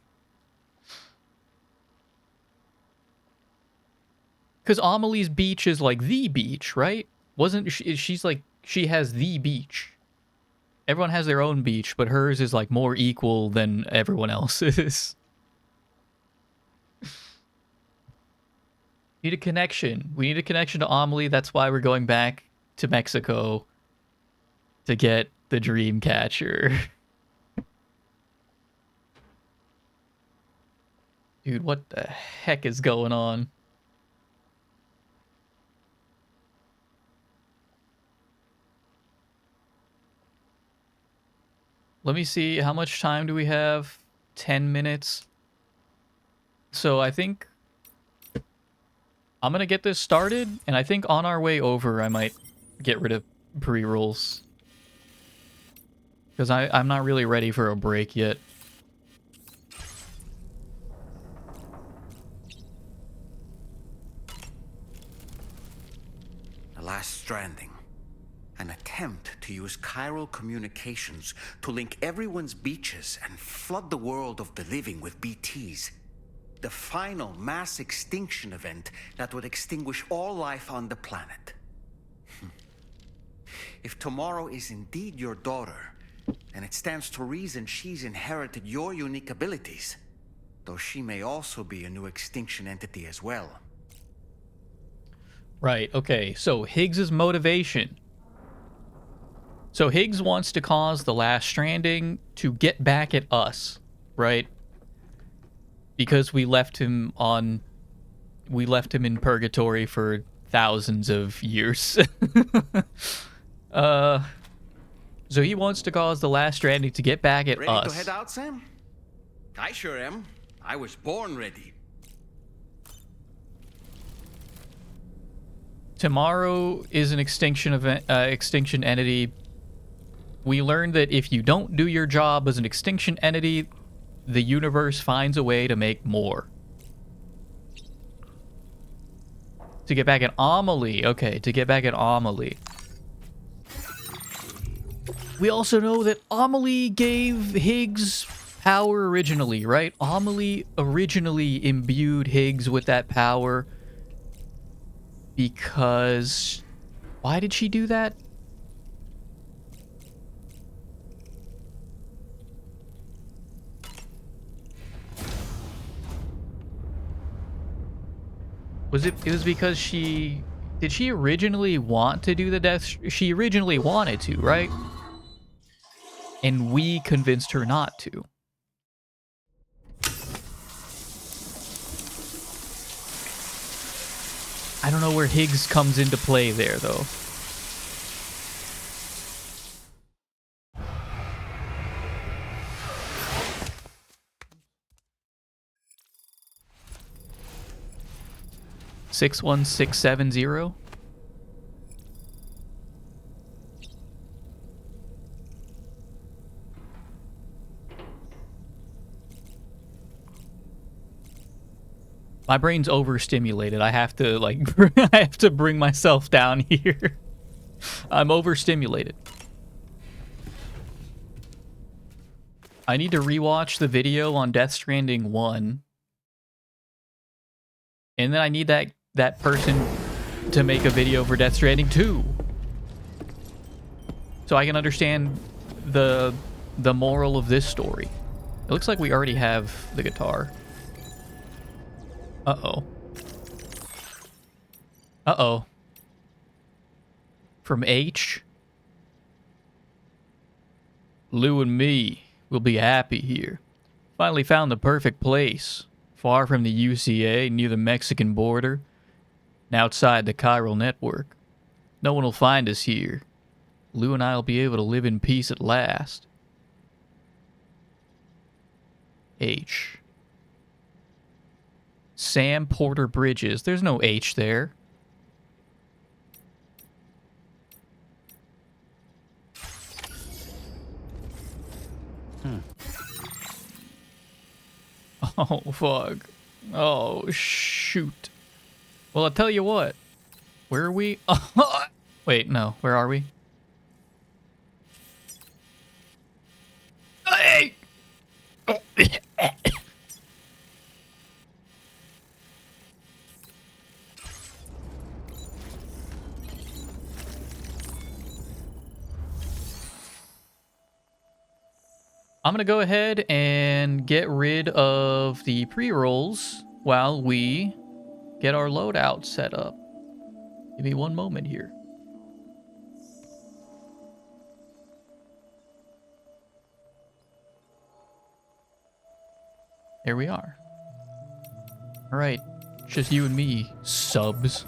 Because Amelie's beach is like the beach, right? Wasn't she? She's like, she has the beach. Everyone has their own beach, but hers is like more equal than everyone else's. Need a connection. We need a connection to Amelie. That's why we're going back to Mexico to get the dream catcher. Dude, what the heck is going on? Let me see, how much time do we have? 10 minutes. So I think I'm gonna get this started, and I think on our way over I might get rid of pre-rolls. Because I'm not really ready for a break yet. The last Stranding. An attempt to use chiral communications to link everyone's beaches and flood the world of the living with BTs. The final mass extinction event that would extinguish all life on the planet. If tomorrow is indeed your daughter, then it stands to reason she's inherited your unique abilities, though she may also be a new extinction entity as well. Right, okay, so Higgs's motivation. So Higgs wants to cause the last Stranding to get back at us, right? Because we left him in purgatory for thousands of years. So he wants to cause the last Stranding to get back at us. Ready to head out, Sam? I sure am. I was born ready. Tomorrow is an extinction event, extinction entity. We learned that if you don't do your job as an extinction entity, the universe finds a way to make more. To get back at Amelie. Okay, to get back at Amelie. We also know that Amelie gave Higgs power originally, right? Amelie originally imbued Higgs with that power because... Why did she do that? It was because she... Did she originally want to do the death? She originally wanted to, right? And we convinced her not to. I don't know where Higgs comes into play there, though. $61670. My brain's overstimulated. I have to, like, I have to bring myself down here. I'm overstimulated. I need to rewatch the video on Death Stranding 1. And then I need that person to make a video for Death Stranding 2. So I can understand the moral of this story. It looks like we already have the guitar. Uh-oh. Uh-oh. From H. Lou and me will be happy here. Finally found the perfect place. Far from the UCA, near the Mexican border, and outside the chiral network. No one will find us here. Lou and I will be able to live in peace at last. H. Sam Porter Bridges. There's no H there. Oh, fuck. Oh, shoot. Well, I'll tell you what. Where are we? Wait, no. Where are we? Hey! I'm going to go ahead and get rid of the pre-rolls while we get our loadout set up. Give me one moment here. There we are. All right, just you and me, subs.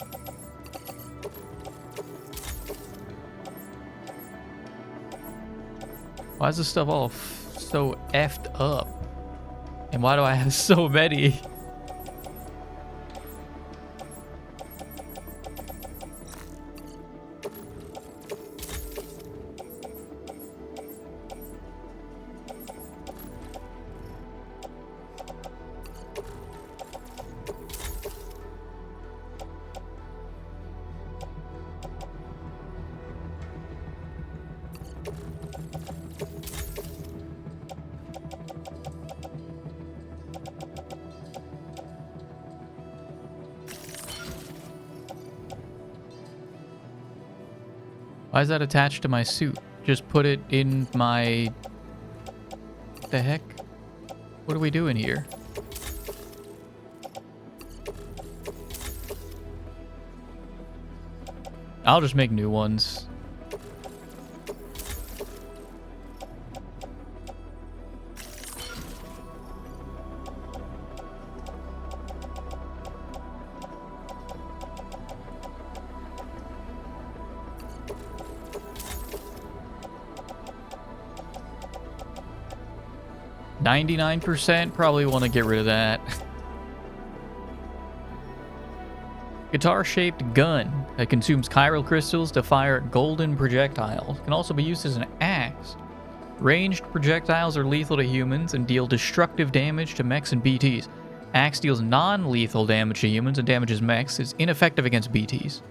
Why is this stuff all so effed up? And why do I have so many? Why is that attached to my suit? Just put it in my... What the heck? What are we doing here? I'll just make new ones. %, probably want to get rid of that. Guitar-shaped gun that consumes chiral crystals to fire golden projectiles. Can also be used as an axe. Ranged projectiles are lethal to humans and deal destructive damage to mechs and BTs. Axe deals non-lethal damage to humans and damages mechs. Is ineffective against BTs.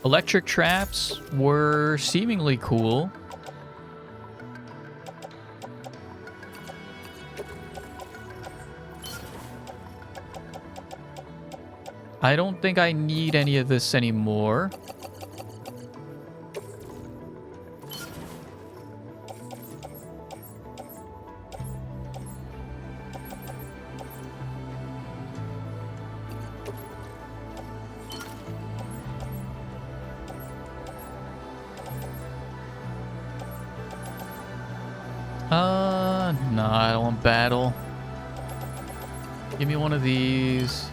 Electric traps were seemingly cool. I don't think I need any of this anymore. No, I don't want battle. Give me one of these.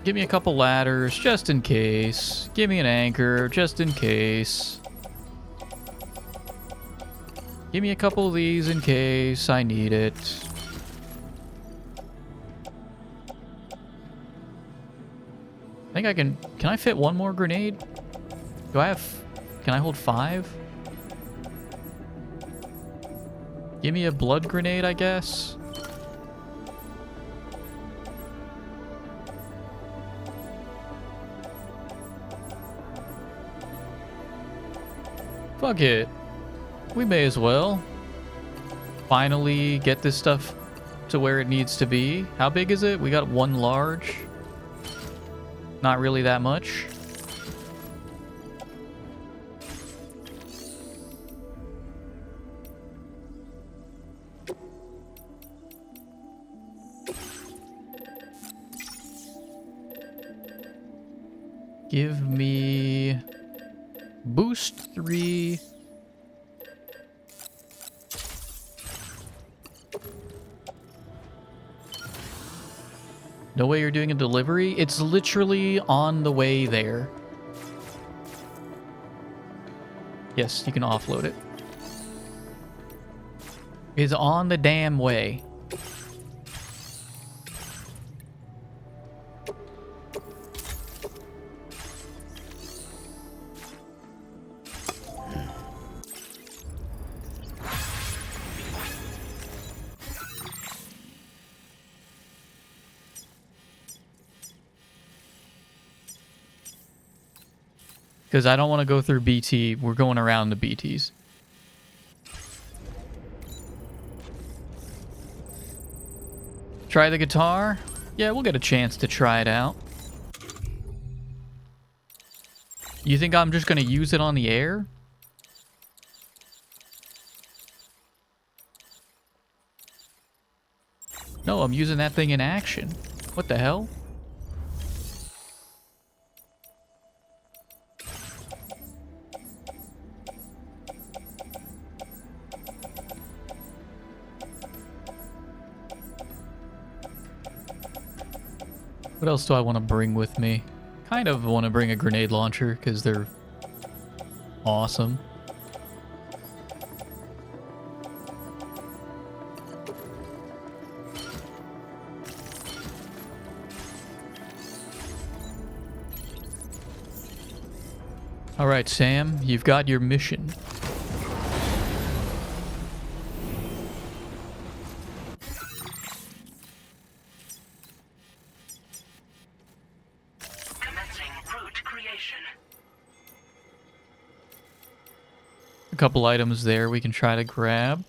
Give me a couple ladders, just in case. Give me an anchor, just in case. Give me a couple of these in case I need it. I think I can I fit one more grenade? Do I have... Can I hold 5? Give me a blood grenade, I guess. Fuck it. We may as well finally get this stuff to where it needs to be. How big is it? We got one large. Not really that much. Give me boost 3. No way you're doing a delivery? It's literally on the way there. Yes, you can offload it. It's on the damn way. Because I don't want to go through BT. We're going around the BTs. Try the guitar? Yeah, we'll get a chance to try it out. You think I'm just going to use it on the air? No, I'm using that thing in action. What the hell? What else do I want to bring with me? Kind of want to bring a grenade launcher because they're awesome. All right, Sam, you've got your mission. A couple items there we can try to grab.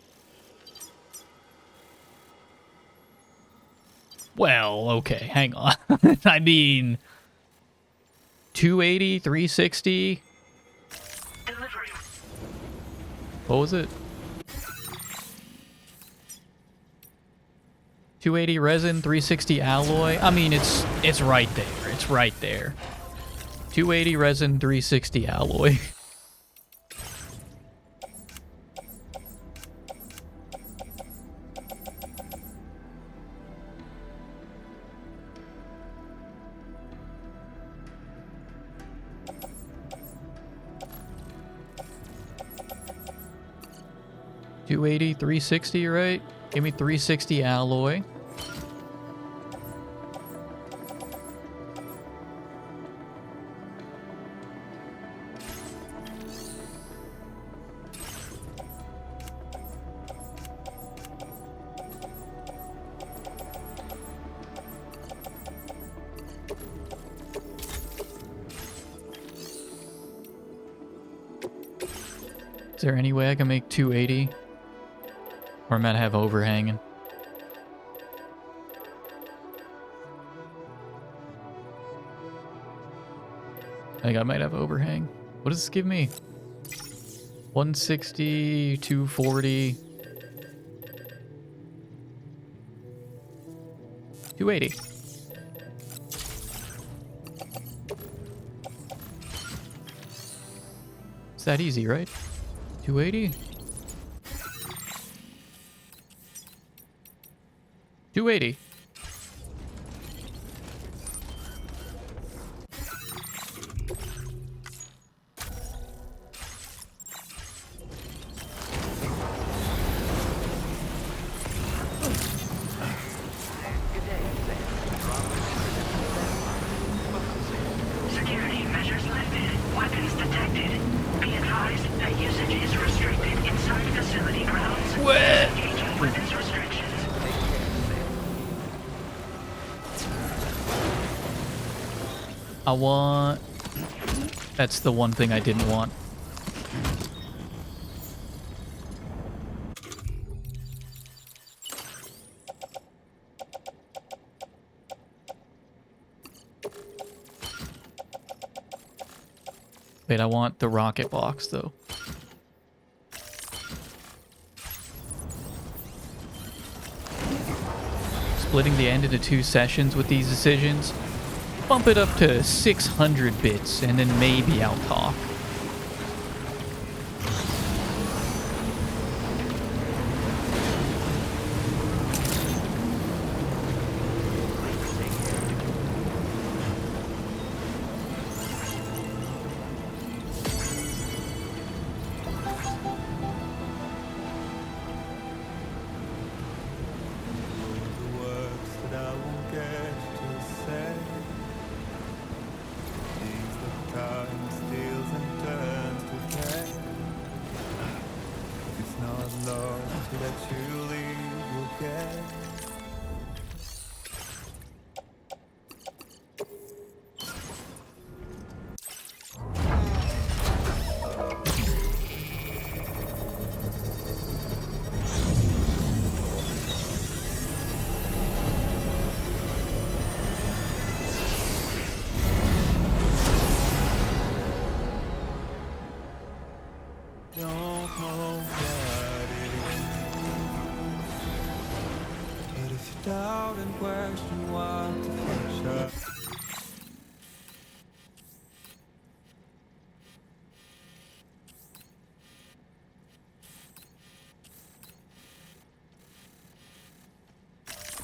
Well, okay, hang on. I mean, 280, 360. Delivery. What was it? 280 resin, 360 alloy. I mean, it's right there. It's right there. 280 resin, 360 alloy. $280, $360, right? Give me $360 alloy. Is there any way I can make 280? Or I might have overhanging. I think I might have overhang. What does this give me? 160, 240. 280. It's that easy, right? 280. 280. Security measures lifted. Weapons detected. Be advised that usage is restricted inside facility grounds. Engaging weapons restrictions. I want... That's the one thing I didn't want. Wait, I want the rocket box though. Splitting the end into 2 sessions with these decisions. Bump it up to 600 bits and then maybe I'll talk.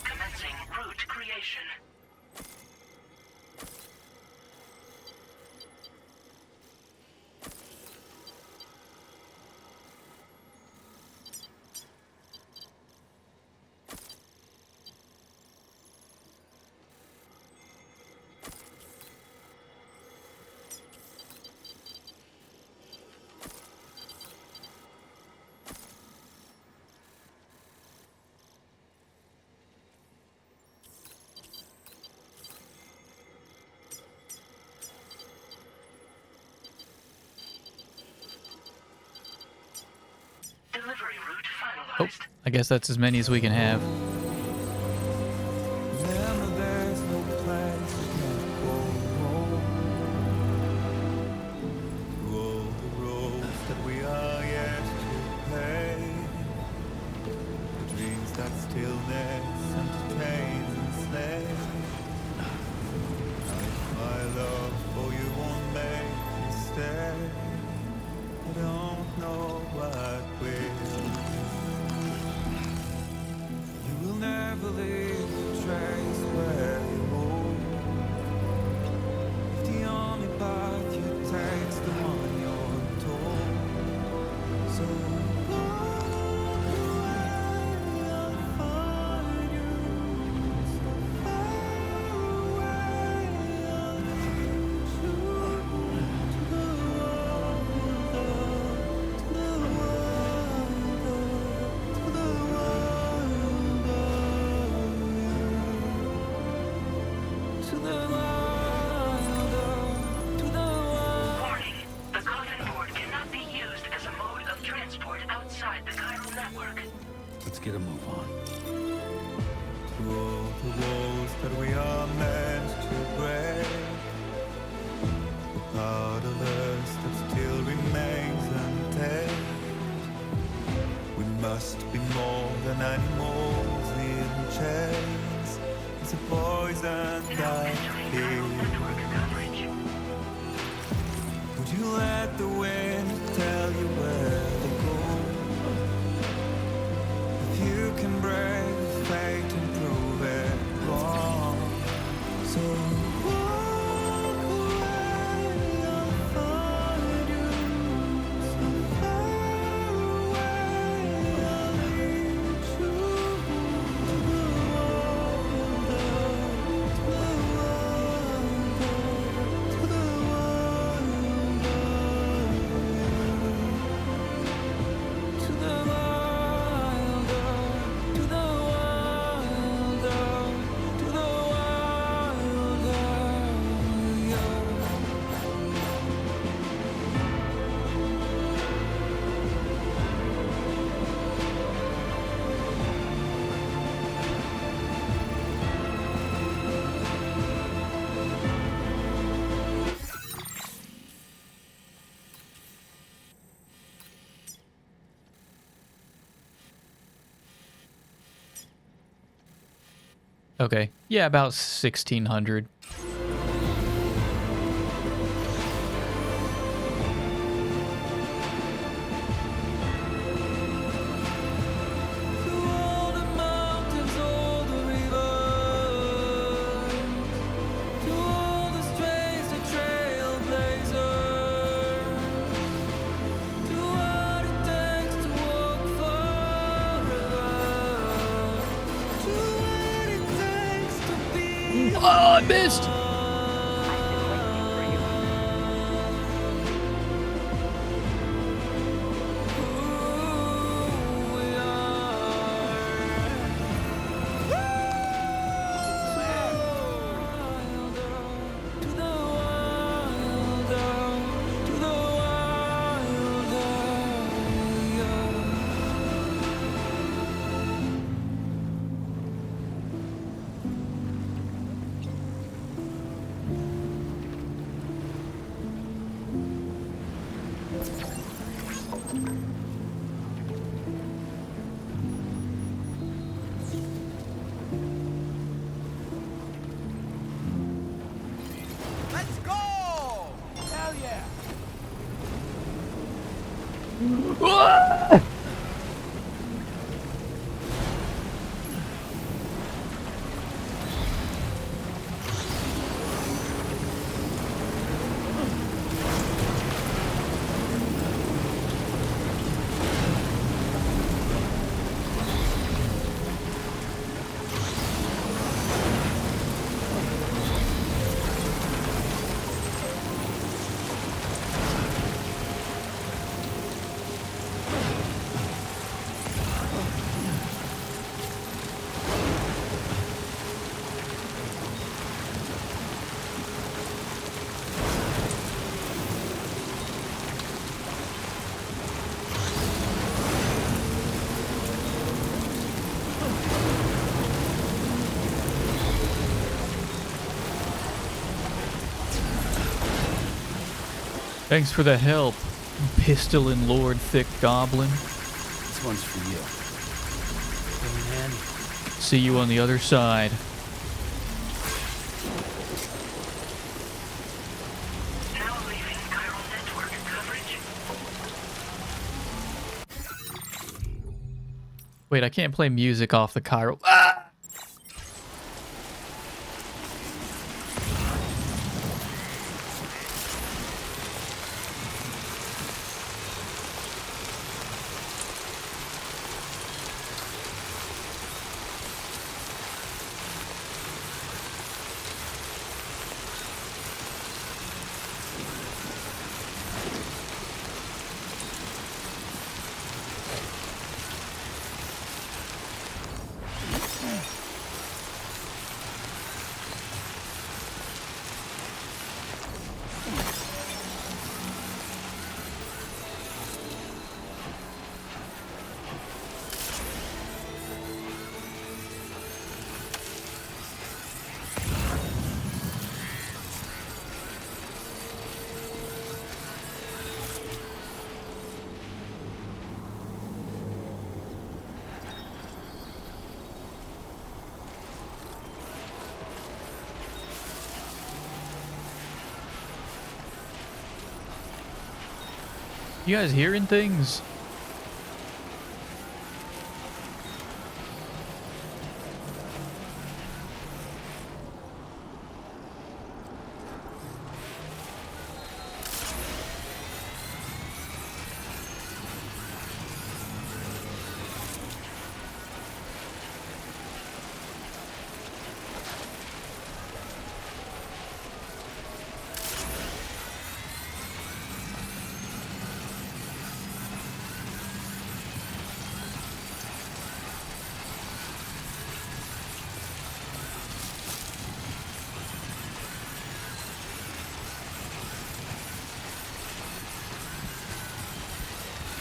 Commencing route creation. Delivery route Oh, finalized. I guess that's as many as we can have. Warning. The coffin board cannot be used as a mode of transport outside the chiral network. Let's get a move on. Through all the walls that we are meant to break, the part of us that still remains untamed. We must be more than animals in chains. It's a poison that kills. Would you let the wind tell you where to go? If you can break fate and prove it wrong, so walk away, I'll find you. So far away, I'll lead you to the wonder, to the wonder, to the wonder. Okay. Yeah, about 1600. Oh, I missed! Let's go! Hell yeah! Thanks for the help, Pistol and Lord Thick Goblin. This one's for you. Going in. See you on the other side. Now leaving chiral network coverage. Wait, I can't play music off the chiral. Ah! You guys hearing things?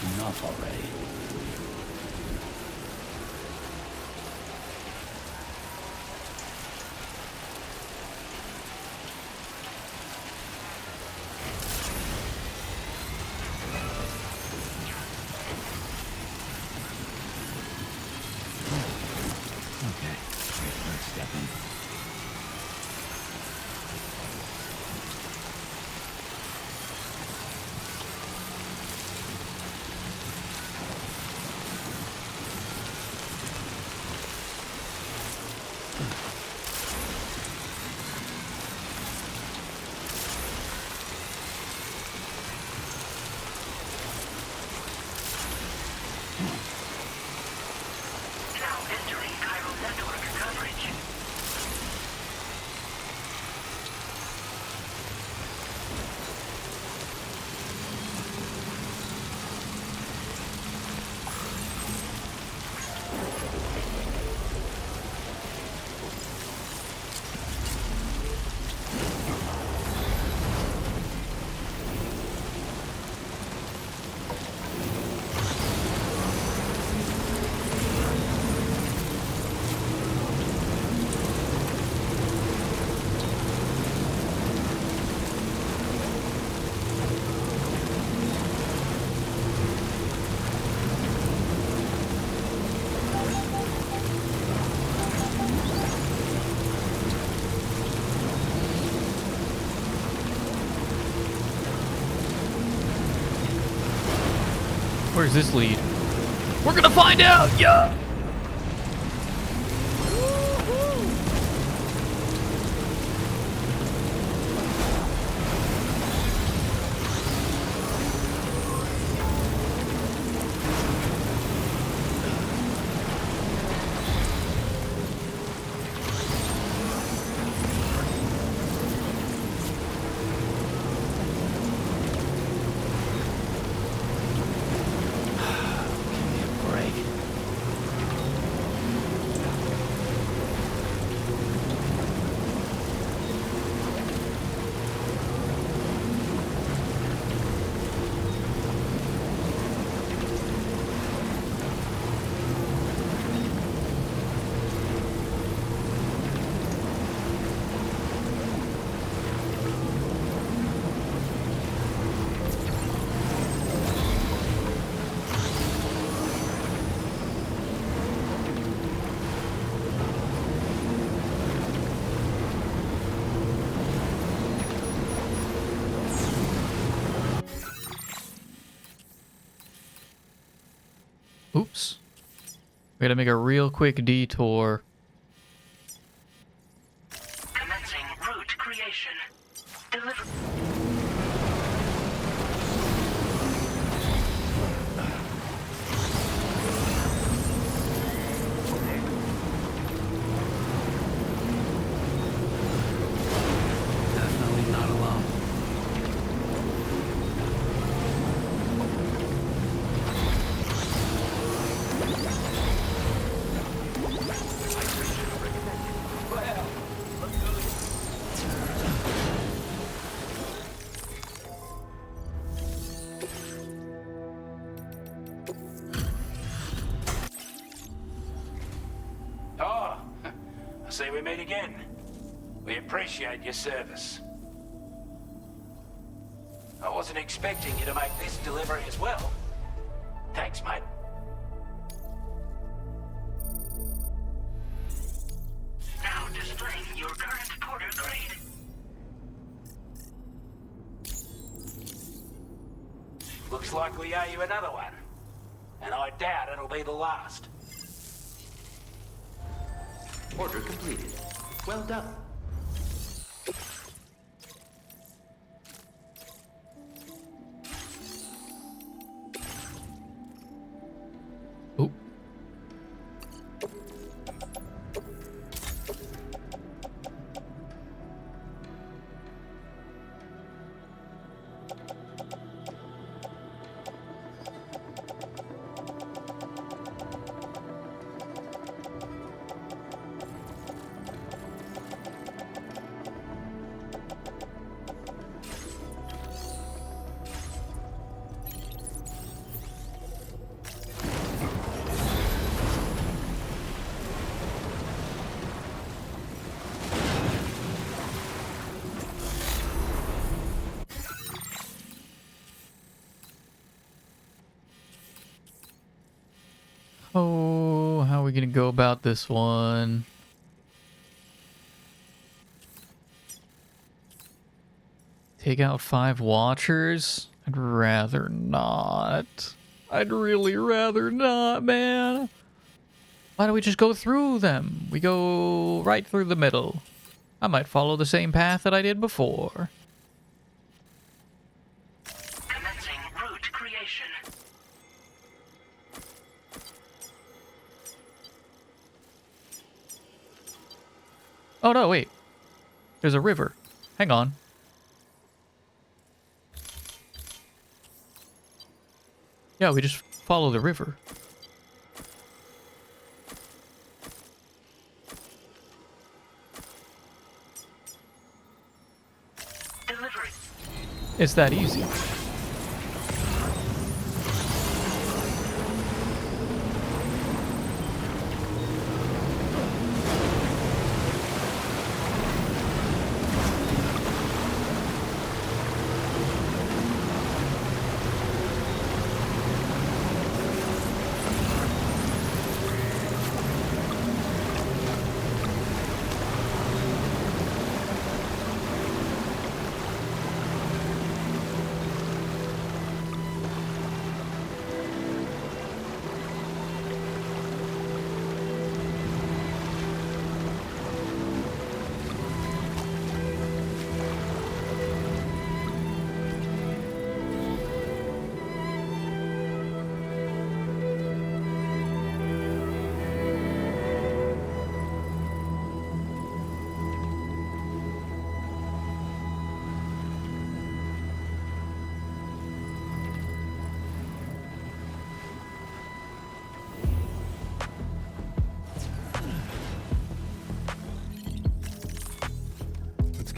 Enough already. Okay, first step in. does this lead? We're gonna find out! Yeah! Oops. We gotta make a real quick detour. Commencing route creation. Deliver. Definitely not alone. Oh, I see we meet again. We appreciate your service. I wasn't expecting you to make this delivery as well. Thanks, mate. Now displaying your current porter grade. Looks like we owe you another one. And I doubt it'll be the last. Order completed. Well done. Oh. Oh, how are we gonna go about this one? Take out 5 watchers? I'd rather not. I'd really rather not, man. Why don't we just go through them? We go right through the middle. I might follow the same path that I did before. Commencing route creation. Oh no, wait. There's a river. Hang on. Yeah, we just follow the river. Delivery. It's that easy.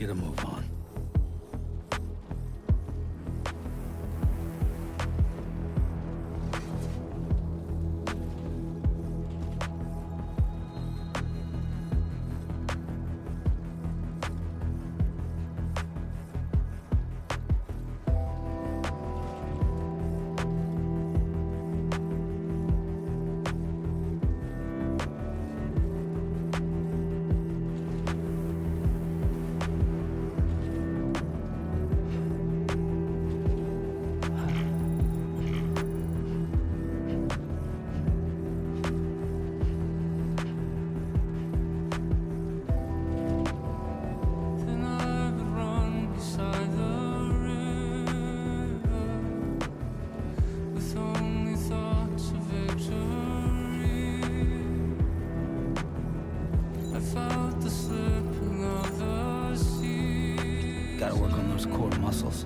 get a move on. Gotta work on those core muscles.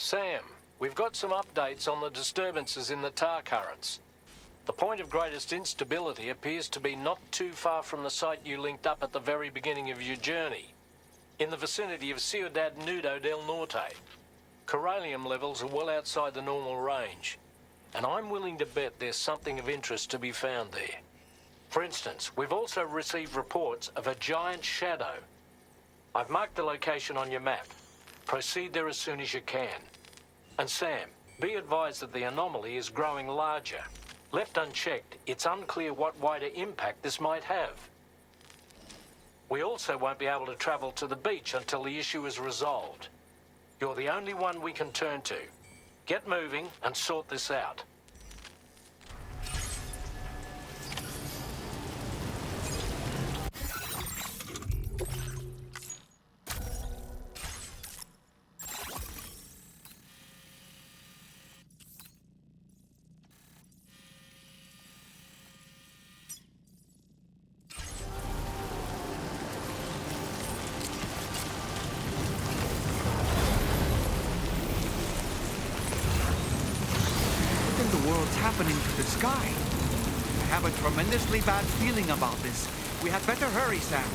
Sam, we've got some updates on the disturbances in the tar currents. The point of greatest instability appears to be not too far from the site you linked up at the very beginning of your journey, in the vicinity of Ciudad Nudo del Norte. Corallium levels are well outside the normal range, and I'm willing to bet there's something of interest to be found there. For instance, we've also received reports of a giant shadow. I've marked the location on your map. Proceed there as soon as you can. And Sam, be advised that the anomaly is growing larger. Left unchecked, it's unclear what wider impact this might have. We also won't be able to travel to the beach until the issue is resolved. You're the only one we can turn to. Get moving and sort this out. Happening to the sky. I have a tremendously bad feeling about this. We had better hurry, Sam.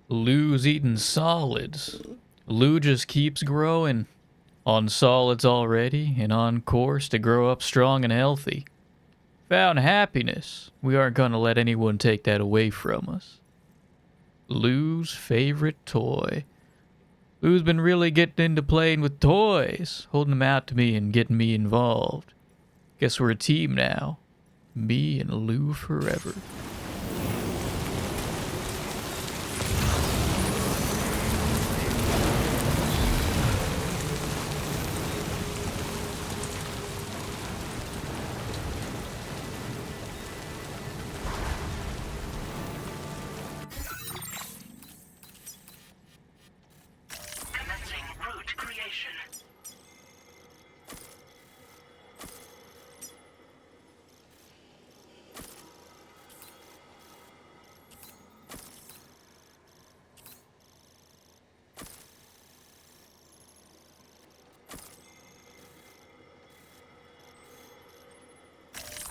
Lou's eating solids. Lou just keeps growing. On solids already and on course to grow up strong and healthy. Found happiness. We aren't gonna let anyone take that away from us. Lou's favorite toy. Lou's been really getting into playing with toys, holding them out to me and getting me involved. Guess we're a team now. Me and Lou forever.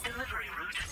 Delivery route.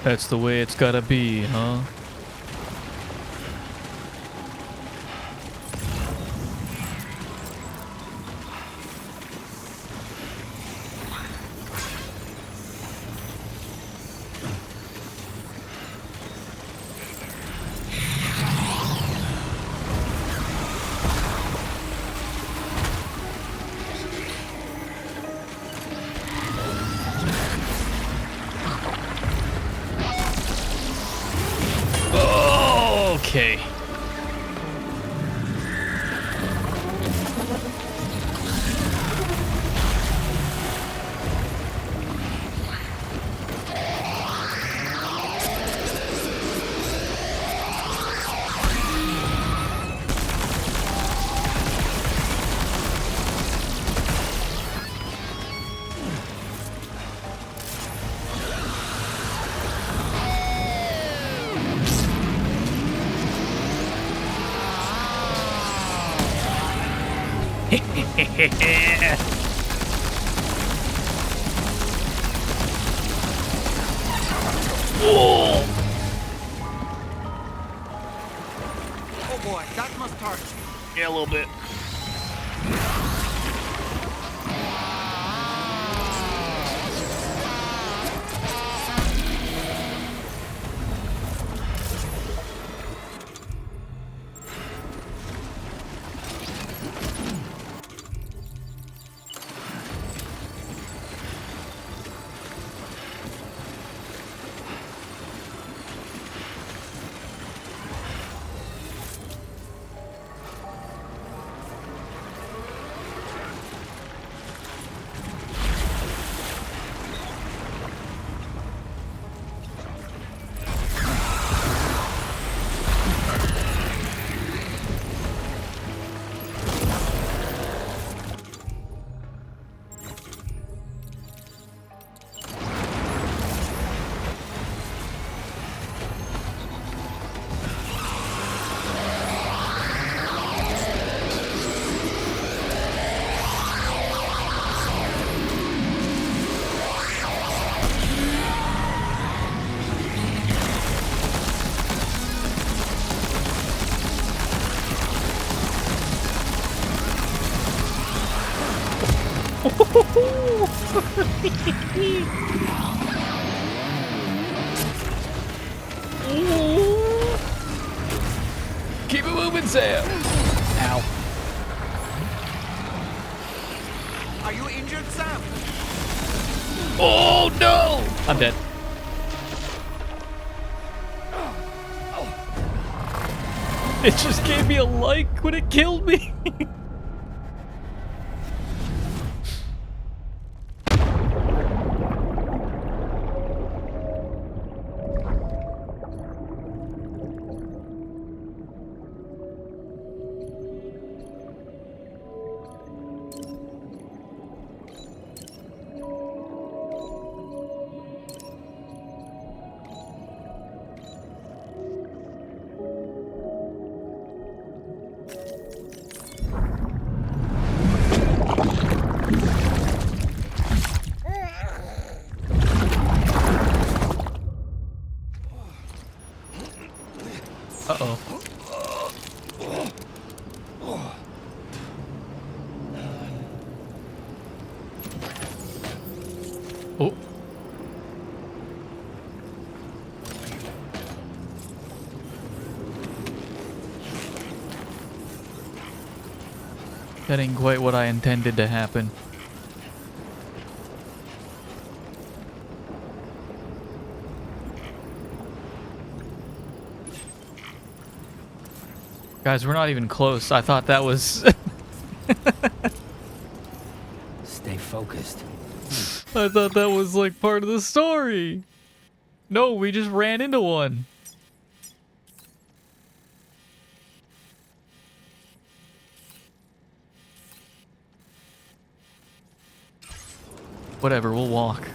That's the way it's gotta be, huh? Okay. Oh boy, that must hurt. Yeah, a little bit. Keep it moving, Sam. Ow. Are you injured, Sam? Oh no! I'm dead. It just gave me a like when it killed me. Uh-oh. Oh. That ain't quite what I intended to happen. Guys, we're not even close. I thought that was... Stay focused. I thought that was like part of the story. No, we just ran into one. Whatever, we'll walk.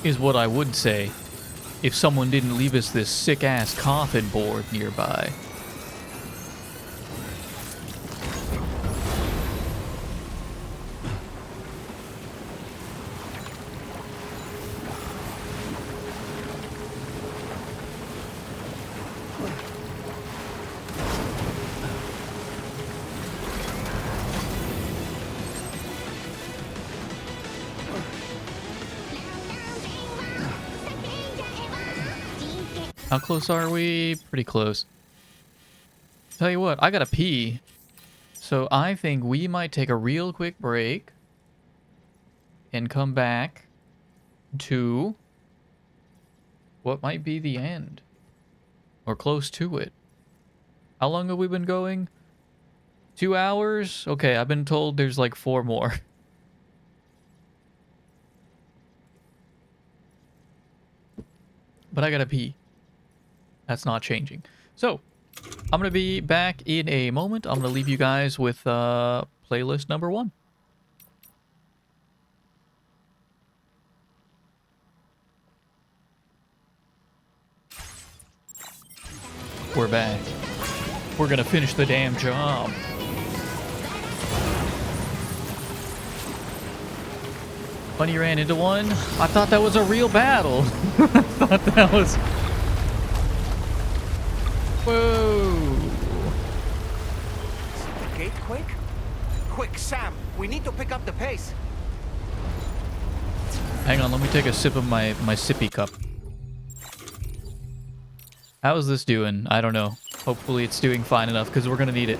is what I would say if someone didn't leave us this sick-ass coffin board nearby. How close are we? Pretty close. Tell you what, I gotta pee. So I think we might take a real quick break and come back to what might be the end. Or close to it. How long have we been going? 2 hours? Okay, I've been told there's like 4 more. But I gotta pee. That's not changing. So, I'm going to be back in a moment. I'm going to leave you guys with playlist number 1. We're back. We're going to finish the damn job. Funny you ran into one? I thought that was a real battle. I thought that was... Whoa! The gate quick? Quick, Sam! We need to pick up the pace. Hang on, let me take a sip of my sippy cup. How is this doing? I don't know. Hopefully it's doing fine enough, because we're gonna need it.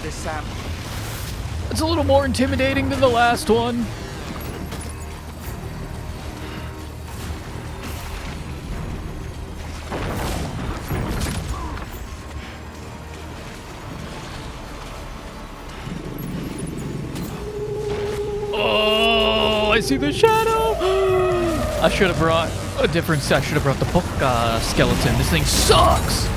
Sam. It's a little more intimidating than the last one. Oh, I see the shadow. I should have brought a different set. I should have brought the book skeleton. This thing sucks.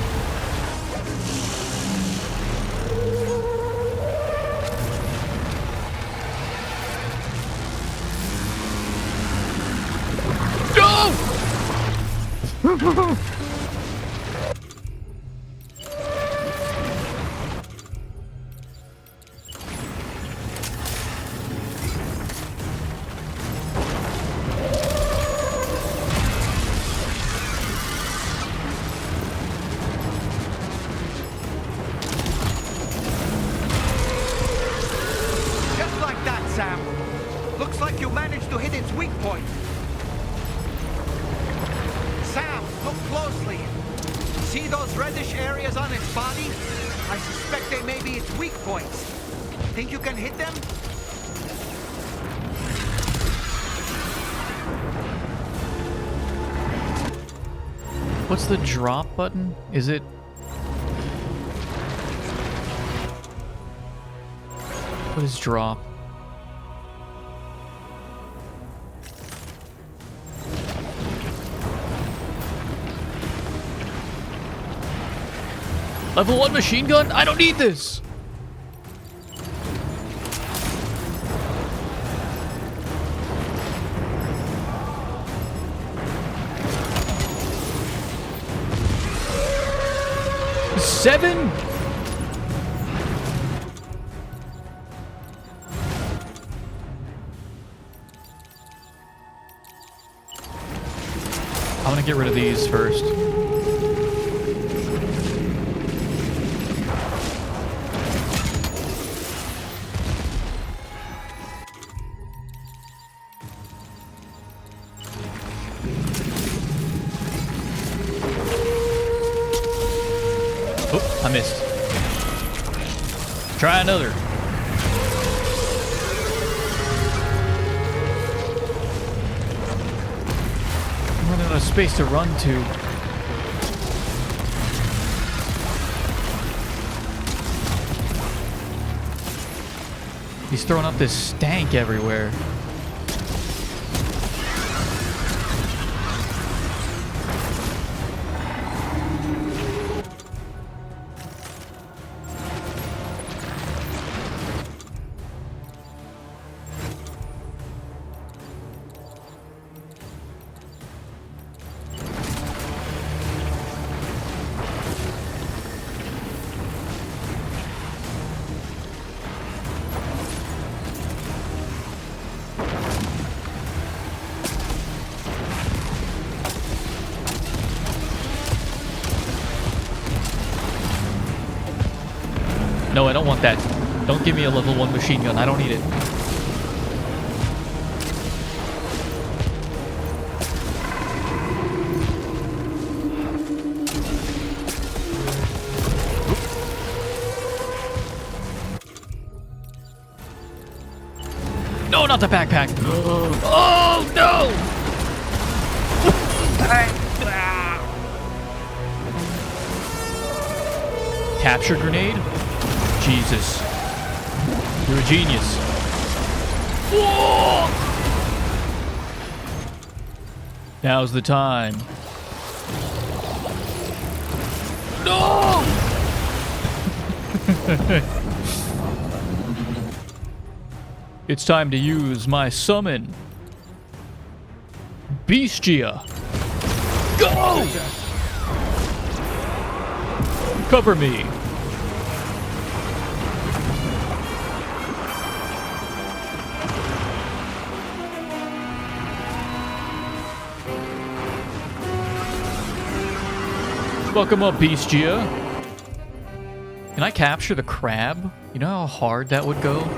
Just like that, Sam. Looks like you managed to hit its weak point. Sam, look closely. See those reddish areas on its body? I suspect they may be its weak points. Think you can hit them? What's the drop button? Is it... What is drop? Level 1 machine gun? I don't need this! Seven? to get rid of these first. Oh, I missed. Try another. I'm running out of space to run to. He's throwing up this stank everywhere. No, I don't want that. Don't give me a level 1 machine gun. I don't need it. No, not the backpack. Oh, no! Capture grenade? Jesus. You're a genius. Whoa! Now's the time. No! It's time to use my summon. Beastia. Go! Cover me. Welcome up, Beastia. Can I capture the crab? You know how hard that would go?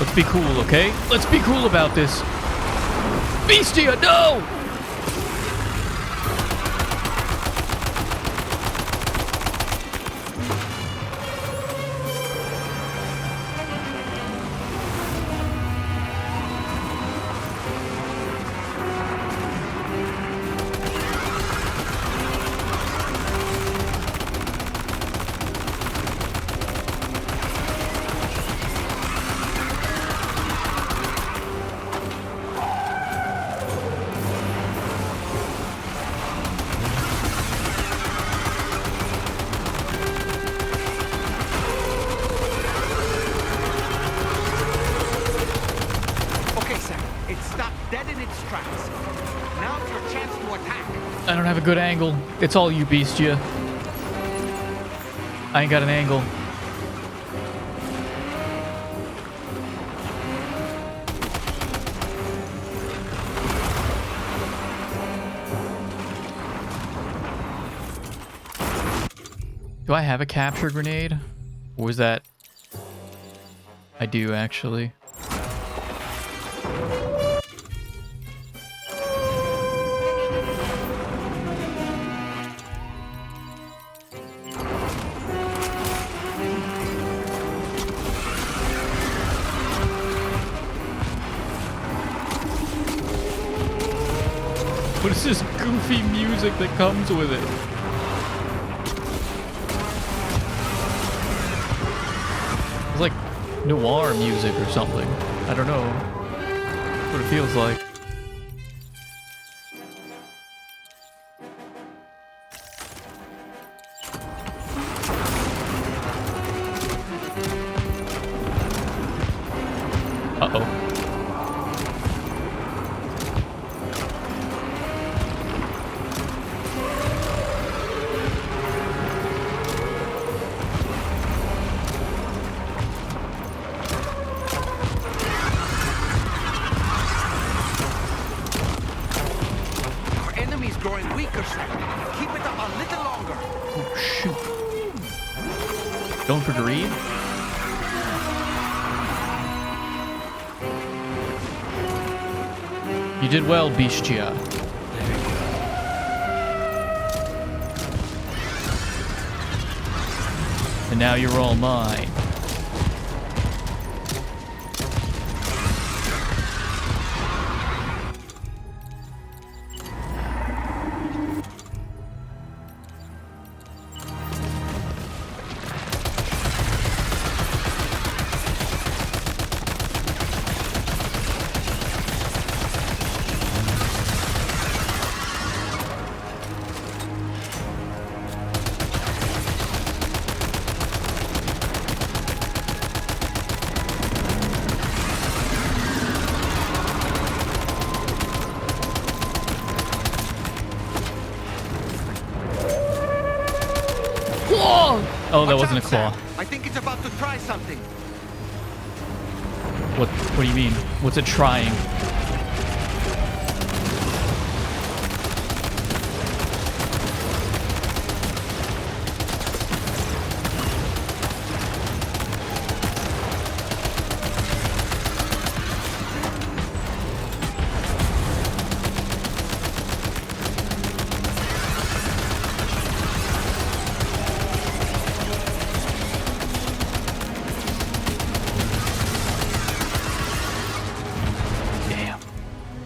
Let's be cool, okay? Let's be cool about this. Beastia, no! I don't have a good angle. It's all you, Beastia. I ain't got an angle. Do I have a capture grenade? Or was that... I do, actually. What is this goofy music that comes with it? noir music or something. I don't know what it feels like. Uh-oh. Our enemy's growing weaker, sir. Keep it up a little longer. Oh, shoot. Going for greed? You did well, Beastia. And now you're all mine. Oh, that wasn't a claw. I think it's about to try something. What do you mean? What's it trying?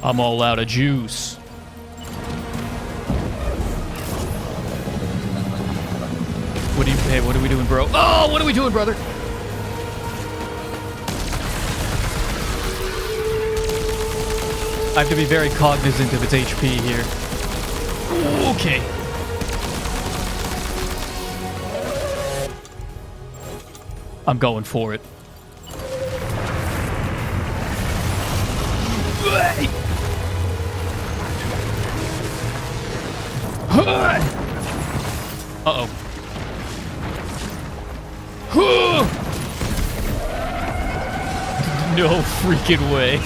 I'm all out of juice. Hey, what are we doing, bro? Oh, what are we doing, brother? I have to be very cognizant of its HP here. Okay. I'm going for it. Uh-oh. No freaking way.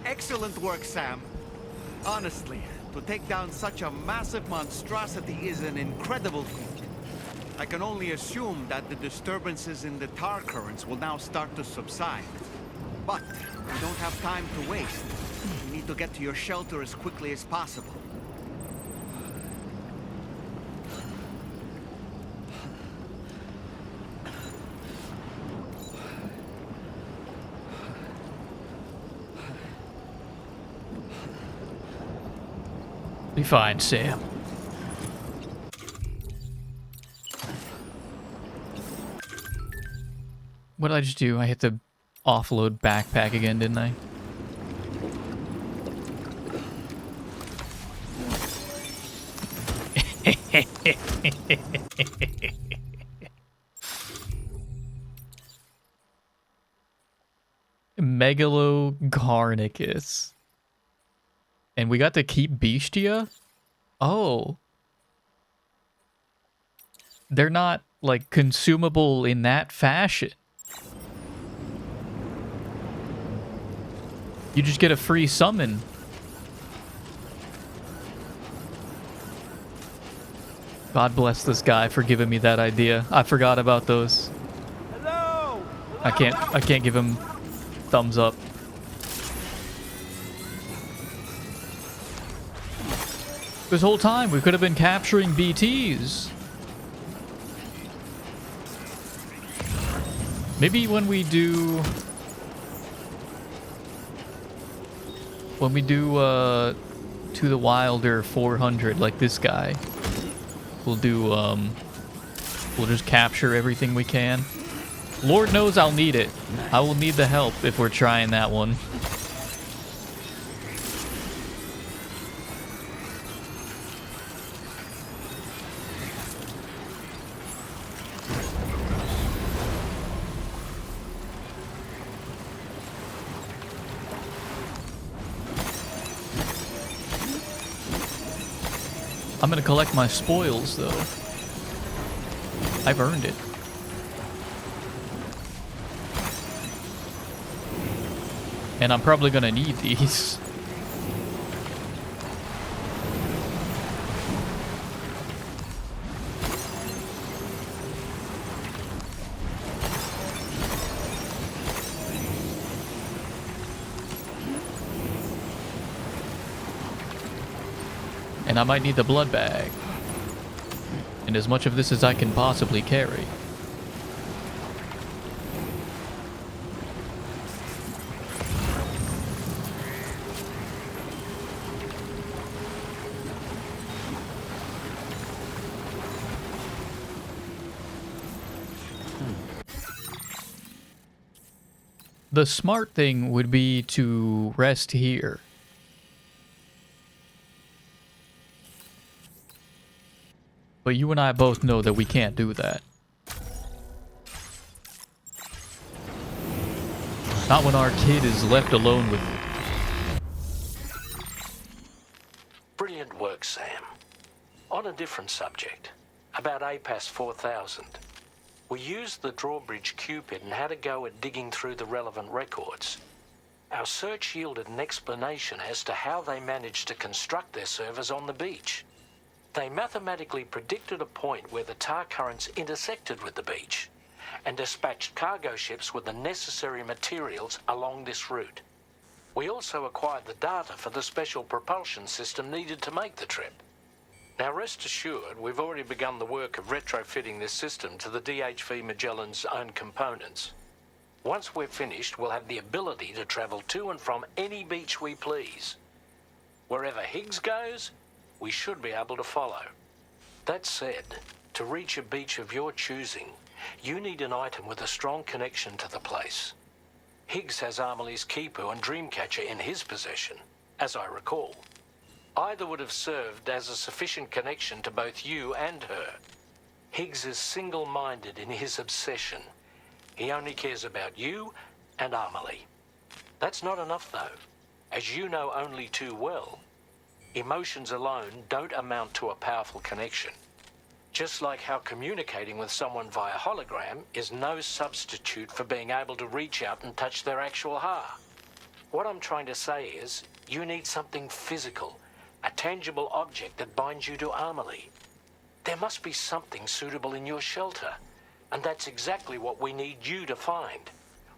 Excellent work, Sam. Honestly, to take down such a massive monstrosity is an incredible feat. I can only assume that the disturbances in the tar currents will now start to subside. But we don't have time to waste. You need to get to your shelter as quickly as possible. Be fine, Sam. What did I just do? I hit the offload backpack again, didn't I? Megalogarnicus. And we got to keep Beastia? Oh. They're not, like, consumable in that fashion. You just get a free summon. God bless this guy for giving me that idea. I forgot about those. Hello. I can't give him thumbs up. This whole time we could have been capturing BTs. Maybe when we do To the Wilder 400 like this guy, we'll just capture everything we can. Lord knows I'll need it. I will need the help if we're trying that one. I'm gonna collect my spoils, though. I've earned it. And I'm probably gonna need these. And I might need the blood bag. And as much of this as I can possibly carry. The smart thing would be to rest here. But you and I both know that we can't do that. Not when our kid is left alone with... Brilliant work, Sam. On a different subject, about APAS 4000. We used the drawbridge Cupid and had a go at digging through the relevant records. Our search yielded an explanation as to how they managed to construct their servers on the beach. They mathematically predicted a point where the tar currents intersected with the beach and dispatched cargo ships with the necessary materials along this route. We also acquired the data for the special propulsion system needed to make the trip. Now rest assured, we've already begun the work of retrofitting this system to the DHV Magellan's own components. Once we're finished, we'll have the ability to travel to and from any beach we please. Wherever Higgs goes, we should be able to follow. That said, to reach a beach of your choosing, you need an item with a strong connection to the place. Higgs has Amelie's Kipu and Dreamcatcher in his possession, as I recall. Either would have served as a sufficient connection to both you and her. Higgs is single-minded in his obsession. He only cares about you and Amelie. That's not enough, though. As you know only too well, emotions alone don't amount to a powerful connection. Just like how communicating with someone via hologram is no substitute for being able to reach out and touch their actual heart. What I'm trying to say is, you need something physical, a tangible object that binds you to Amelie. There must be something suitable in your shelter, and that's exactly what we need you to find.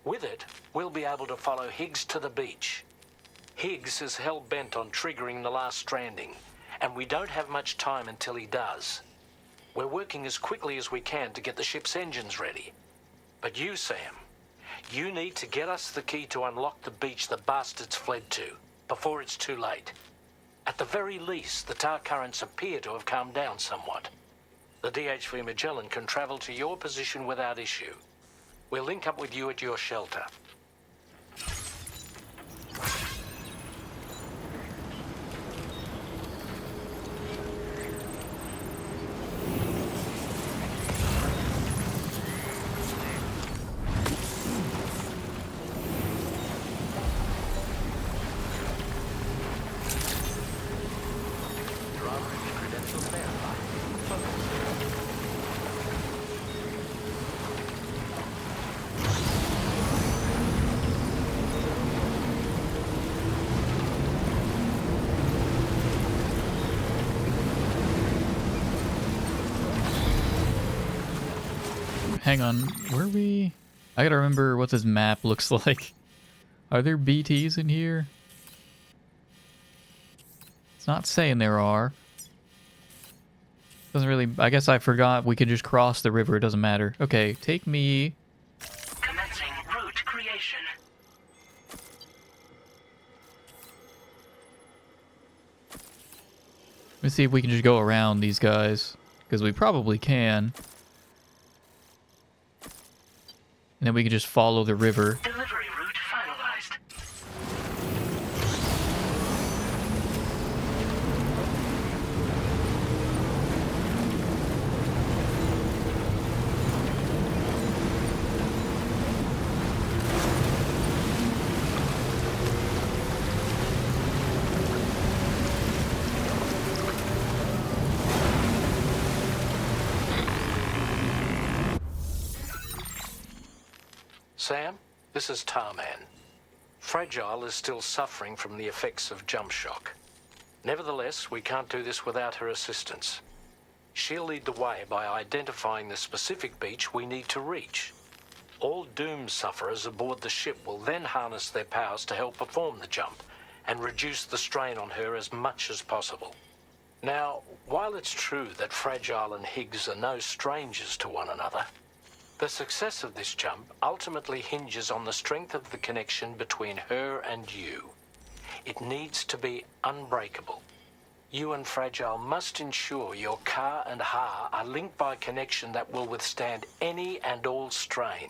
With it, we'll be able to follow Higgs to the beach. Higgs is hell-bent on triggering the last stranding, and we don't have much time until he does. We're working as quickly as we can to get the ship's engines ready. But you, Sam, you need to get us the key to unlock the beach the bastards fled to, before it's too late. At the very least, the tar currents appear to have calmed down somewhat. The DHV Magellan can travel to your position without issue. We'll link up with you at your shelter. hang on. Where are we? I gotta remember what this map looks like. Are there BTs in here? It's not saying there are. Doesn't really... I guess I forgot we could just cross the river. It doesn't matter. Okay, take me... Commencing route creation. Let's see if we can just go around these guys. Because we probably can. And then we can just follow the river. Delivery route finalized. Sam, this is Tarman. Fragile is still suffering from the effects of jump shock. Nevertheless, we can't do this without her assistance. She'll lead the way by identifying the specific beach we need to reach. All Doom sufferers aboard the ship will then harness their powers to help perform the jump and reduce the strain on her as much as possible. Now, while it's true that Fragile and Higgs are no strangers to one another, the success of this jump ultimately hinges on the strength of the connection between her and you. It needs to be unbreakable. You and Fragile must ensure your Ka and Ha are linked by a connection that will withstand any and all strain.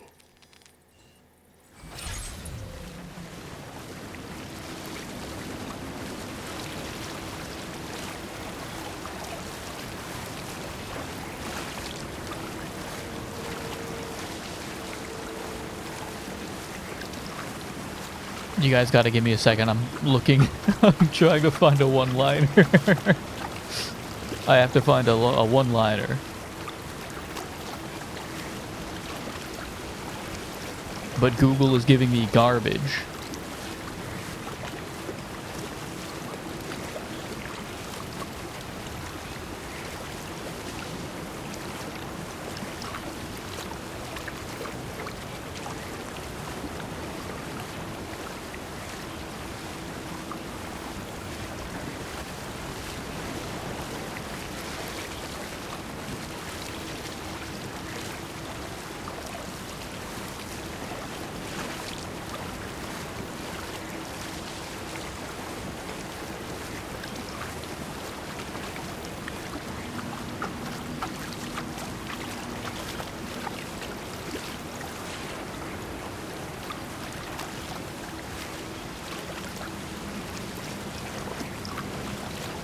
You guys gotta give me a second. I'm looking. I'm trying to find a one-liner. I have to find a one-liner. But Google is giving me garbage.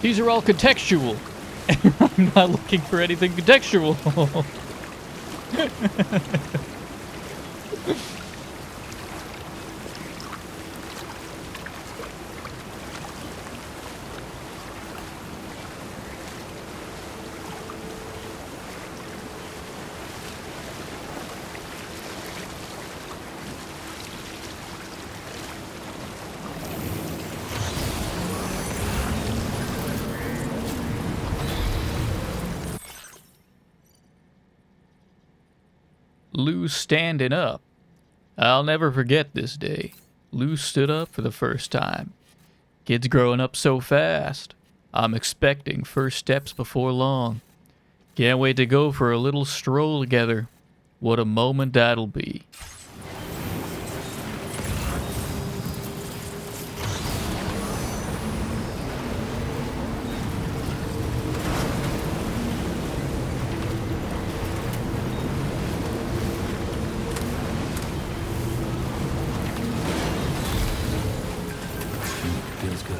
These are all contextual. I'm not looking for anything contextual. Lou standing up. I'll never forget this day. Lou stood up for the first time. Kids growing up so fast. I'm expecting first steps before long. Can't wait to go for a little stroll together. What a moment that'll be. Feels good.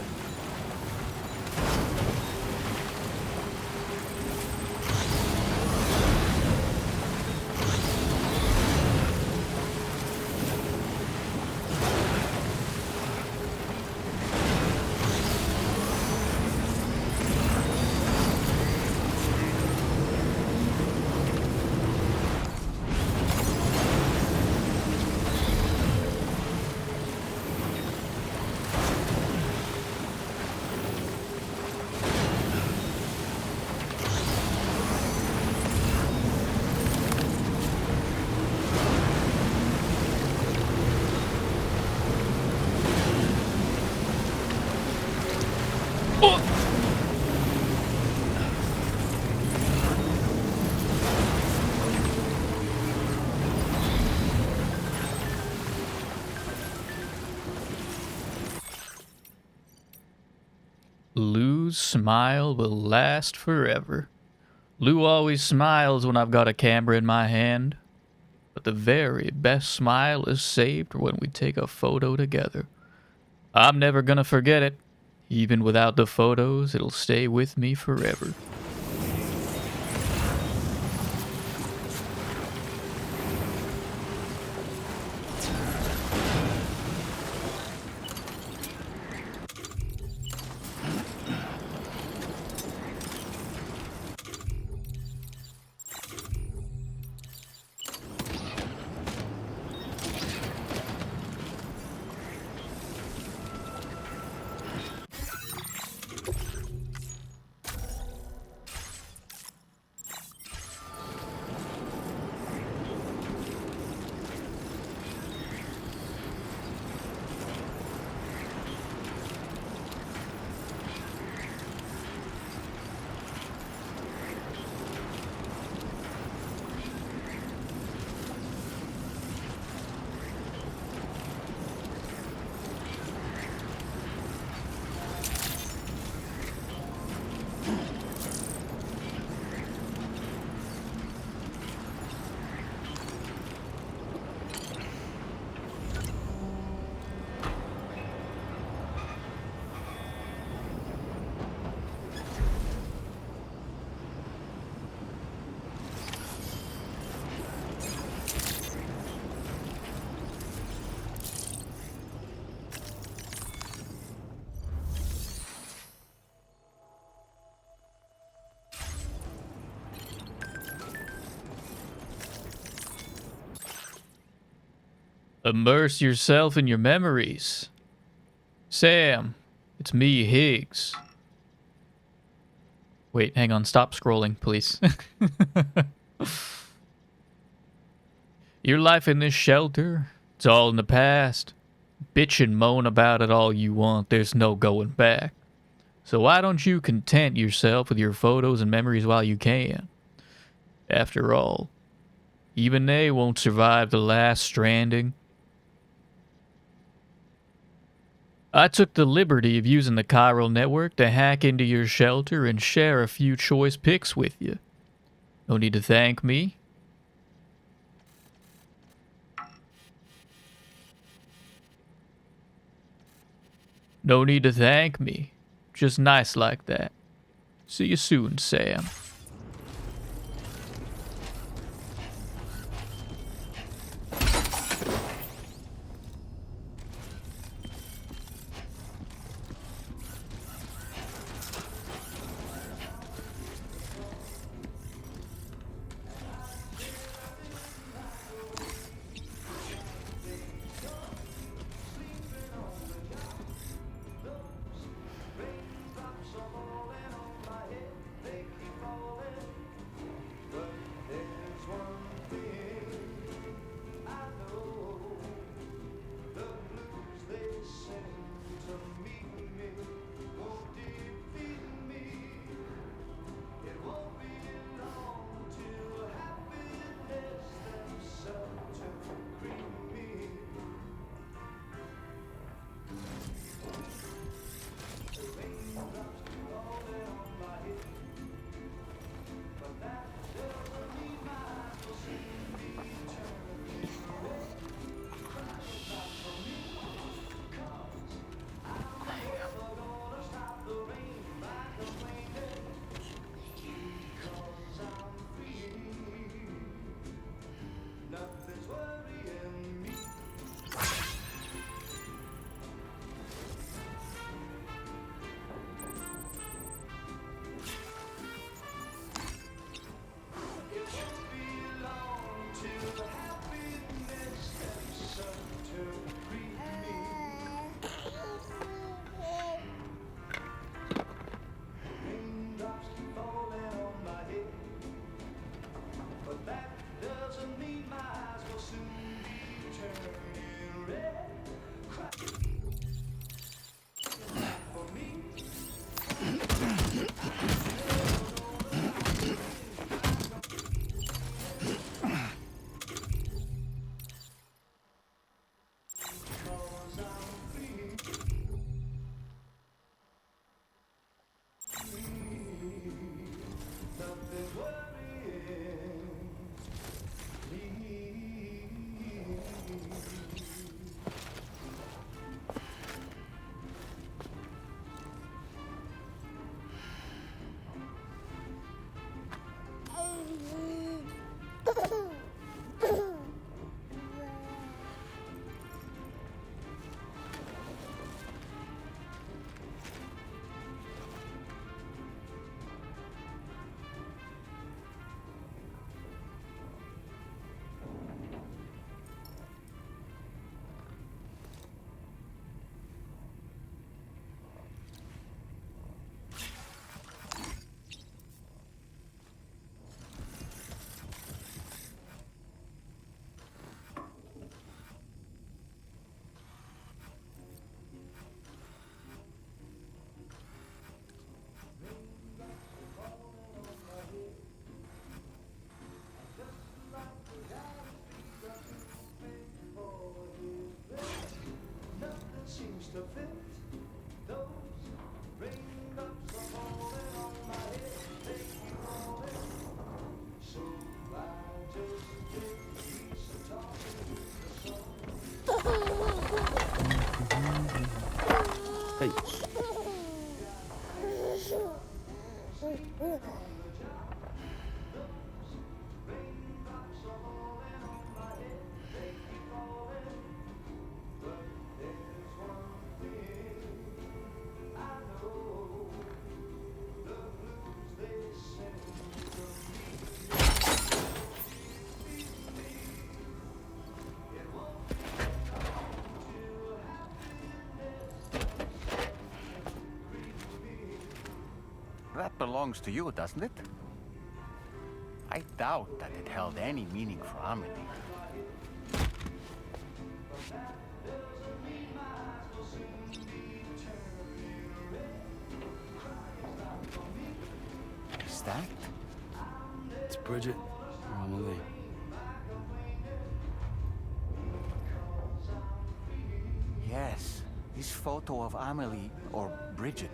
Lou's smile will last forever. Lou always smiles when I've got a camera in my hand. But the very best smile is saved when we take a photo together. I'm never gonna forget it. Even without the photos, it'll stay with me forever. Immerse yourself in your memories. Sam, it's me, Higgs. Wait, hang on. Stop scrolling, please. Your life in this shelter, it's all in the past. Bitch and moan about it all you want. There's no going back. So why don't you content yourself with your photos and memories while you can? After all, even they won't survive the last stranding. I took the liberty of using the chiral network to hack into your shelter and share a few choice pics with you. No need to thank me. No need to thank me. Just nice like that. See you soon, Sam. Hey. That belongs to you, doesn't it? I doubt that it held any meaning for Amelie. Is that? It's Bridget or Amelie. Yes, this photo of Amelie, or Bridget,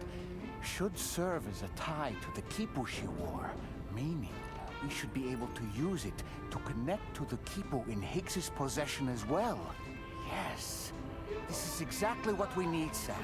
should serve as a tie to the quipu she wore, meaning we should be able to use it to connect to the quipu in Higgs's possession as well. Yes, this is exactly what we need, Sam.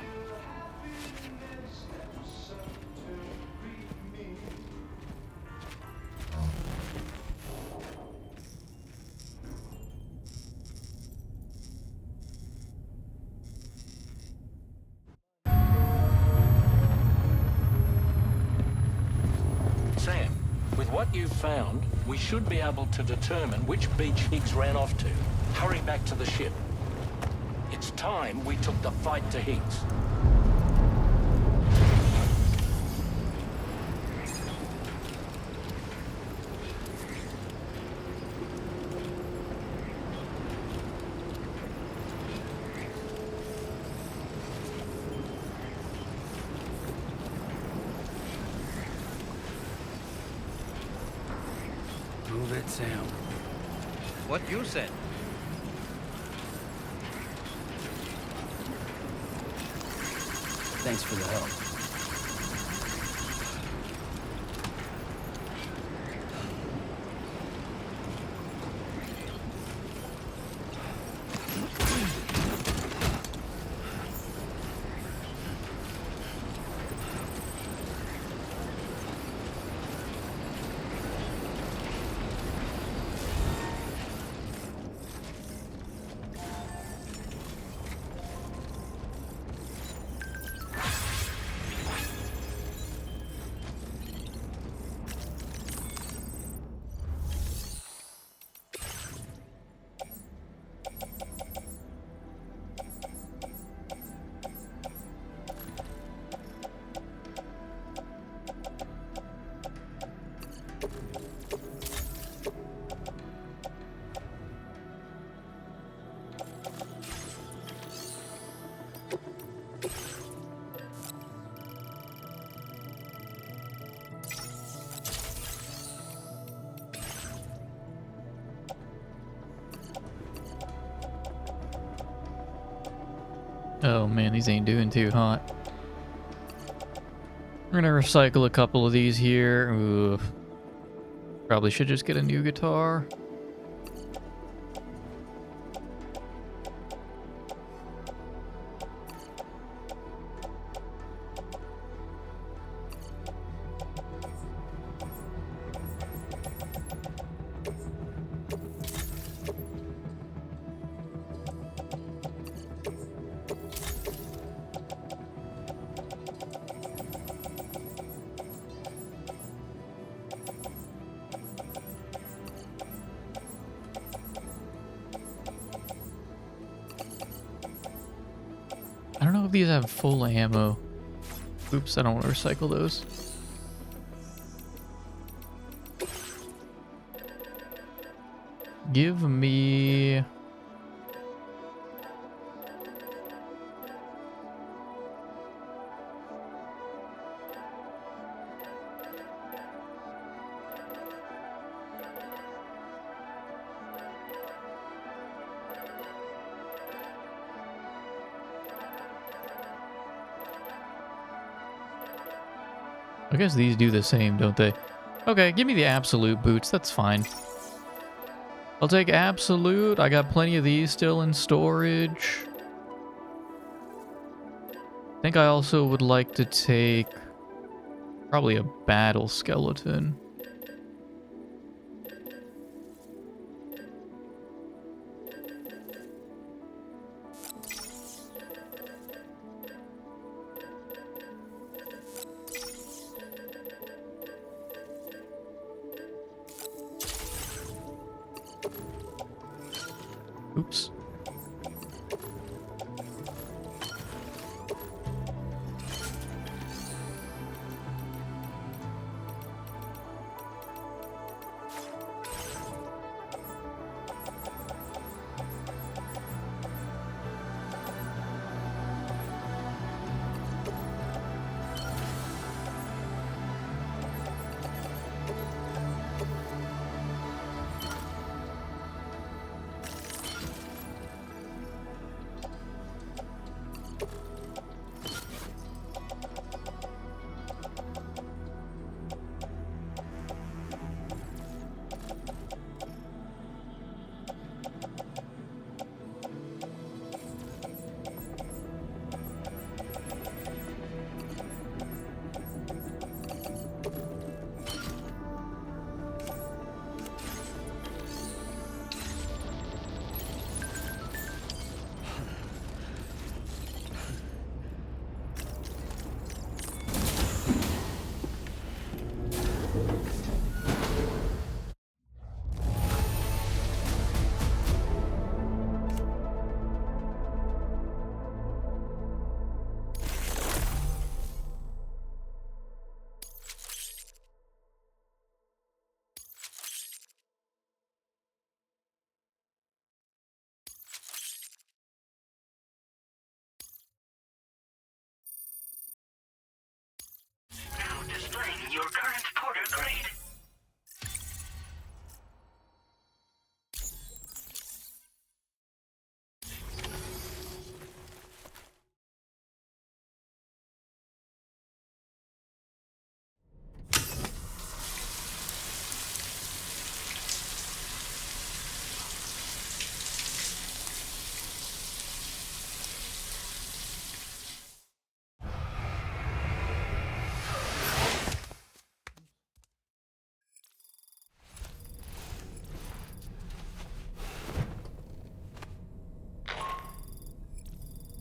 Sam, with what you've found, we should be able to determine which beach Higgs ran off to. Hurry back to the ship. It's time we took the fight to Higgs. Move it, Sam. What you said. Thanks for the help. Oh man, these ain't doing too hot. We're gonna recycle a couple of these here. Ooh. Probably should just get a new guitar. I don't know if these have full ammo. Oops, I don't want to recycle those. Give me... I guess these do the same, don't they? Okay, give me the absolute boots. That's fine. I'll take absolute. I got plenty of these still in storage. I think I also would like to take probably a battle skeleton. Oops. Now displaying your current porter grade.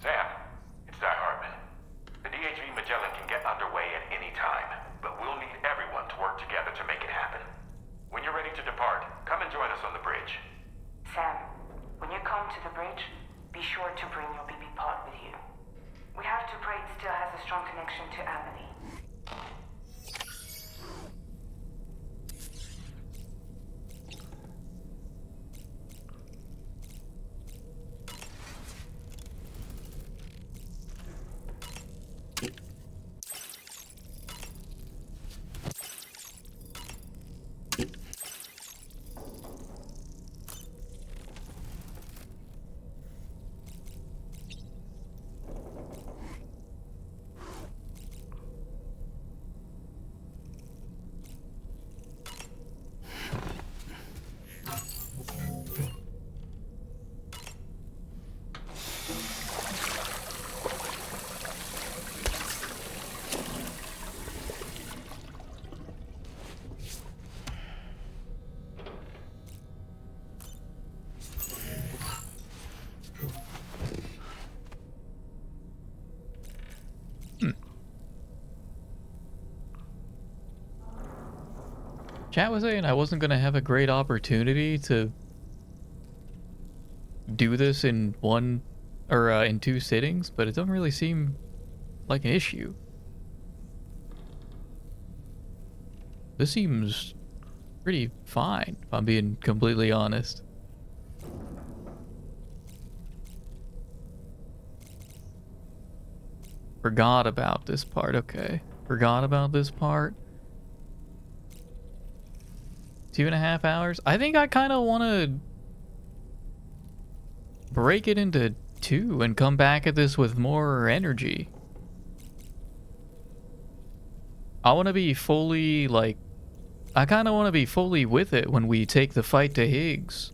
Sam, it's Di Hartman. The DHV Magellan can get underway at any time, but we'll need everyone to work together to make it happen. When you're ready to depart, come and join us on the bridge. Sam, when you come to the bridge, be sure to bring your BB pod with you. We have to pray it still has a strong connection to Emily. Chat was saying I wasn't gonna have a great opportunity to do this in one or in two sittings, but it doesn't really seem like an issue. This seems pretty fine, if I'm being completely honest. Forgot about this part, okay. Forgot about this part. 2.5 hours? I think I kind of want to break it into two and come back at this with more energy. I want to be fully, like, I kind of want to be fully with it when we take the fight to Higgs.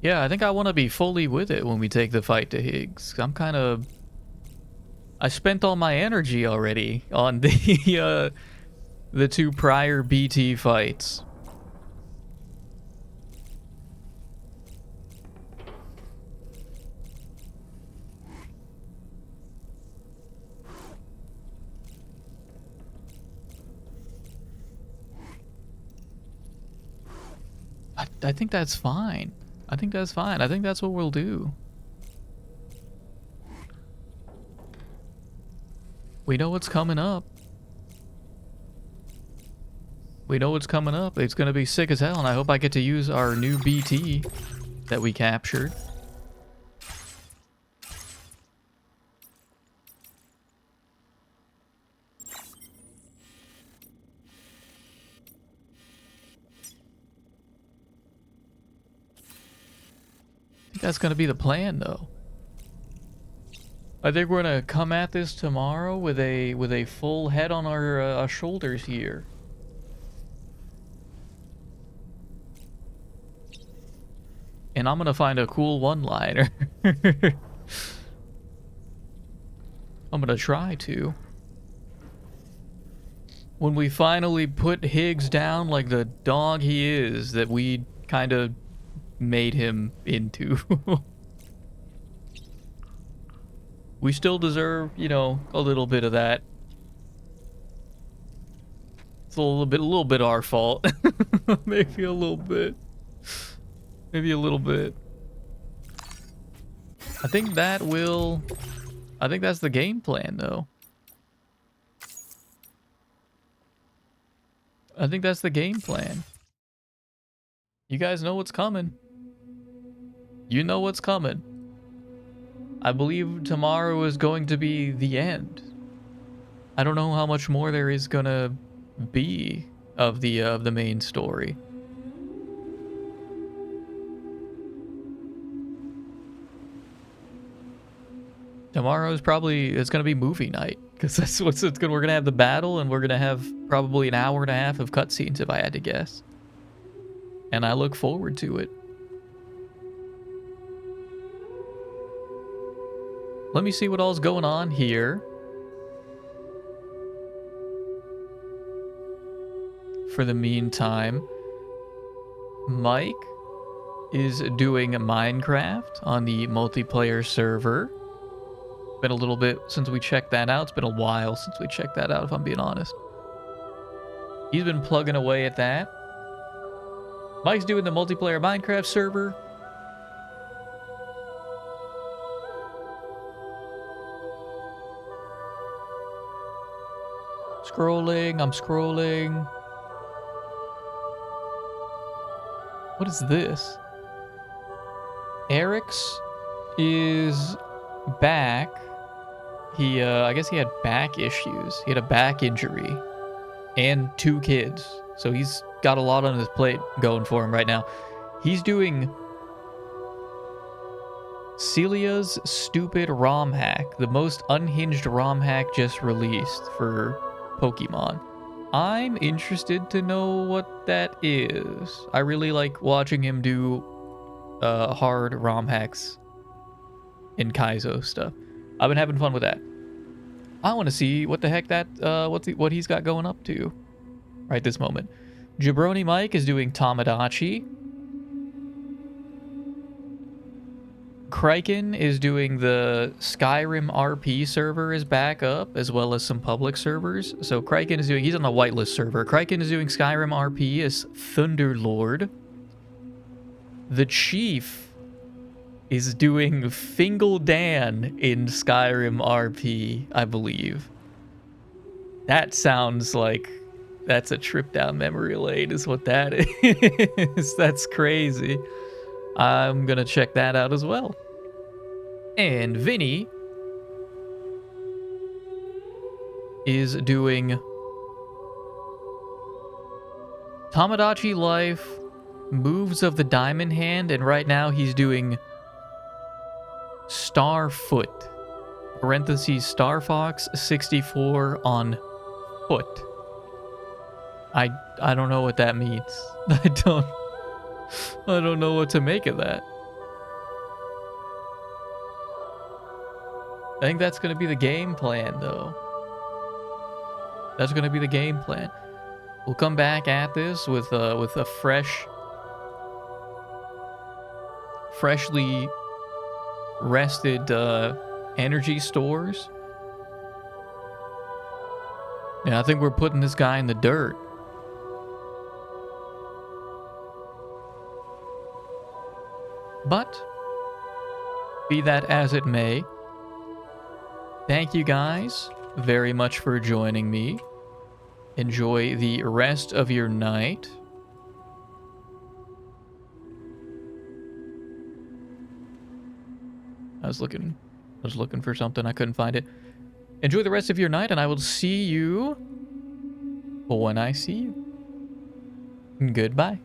Yeah, I think I want to be fully with it when we take the fight to Higgs. I'm kind of... I spent all my energy already on the two prior BT fights. I think that's fine. I think that's fine. I think that's what we'll do. We know what's coming up. We know what's coming up. It's gonna be sick as hell, and I hope I get to use our new BT that we captured. I think that's gonna be the plan, though. I think we're gonna come at this tomorrow with a full head on our shoulders here. And I'm gonna find a cool one-liner. I'm gonna try to. When we finally put Higgs down like the dog he is that we kind of made him into. We still deserve, you know, a little bit of that. It's a little bit our fault. Maybe a little bit. Maybe a little bit. I think that will... I think that's the game plan, though. I think that's the game plan. You guys know what's coming. You know what's coming. I believe tomorrow is going to be the end. I don't know how much more there is gonna be of the main story. Tomorrow is probably, it's gonna be movie night, because that's what's it's gonna. We're gonna have the battle, and we're gonna have probably an hour and a half of cutscenes, if I had to guess. And I look forward to it. Let me see what all's going on here. For the meantime, Mike is doing Minecraft on the multiplayer server. Been a little bit since we checked that out. It's been a while since we checked that out, if I'm being honest. He's been plugging away at that. Mike's doing the multiplayer Minecraft server. Scrolling, I'm scrolling. What is this? Eric's is back. He, I guess he had back issues. He had a back injury and 2 kids. So he's got a lot on his plate going for him right now. He's doing Celia's Stupid ROM Hack, the most unhinged ROM hack just released for Pokemon. I'm interested to know what that is. I really like watching him do hard ROM hacks in Kaizo stuff. I've been having fun with that. I want to see what the heck that what he's got going up to right this moment. Jabroni Mike is doing Tamagotchi. Kraken is doing the Skyrim RP server is back up, as well as some public servers. So Kraken is doing, he's on the whitelist server. Kraken is doing Skyrim RP as Thunderlord. The Chief is doing Fingal Dan in Skyrim RP, I believe. That sounds like that's a trip down memory lane is what that is. That's crazy. I'm gonna check that out as well. And Vinny is doing Tamagotchi Life, Moves of the Diamond Hand, and right now he's doing Starfoot. Parentheses Star Fox 64 on foot. I don't know what that means. I don't know what to make of that. I think that's gonna be the game plan, though. That's gonna be the game plan. We'll come back at this with a freshly rested energy stores. And I think we're putting this guy in the dirt. But be that as it may, thank you guys very much for joining me. Enjoy the rest of your night. I was looking for something, I couldn't find it. Enjoy the rest of your night, and I will see you when I see you. Goodbye.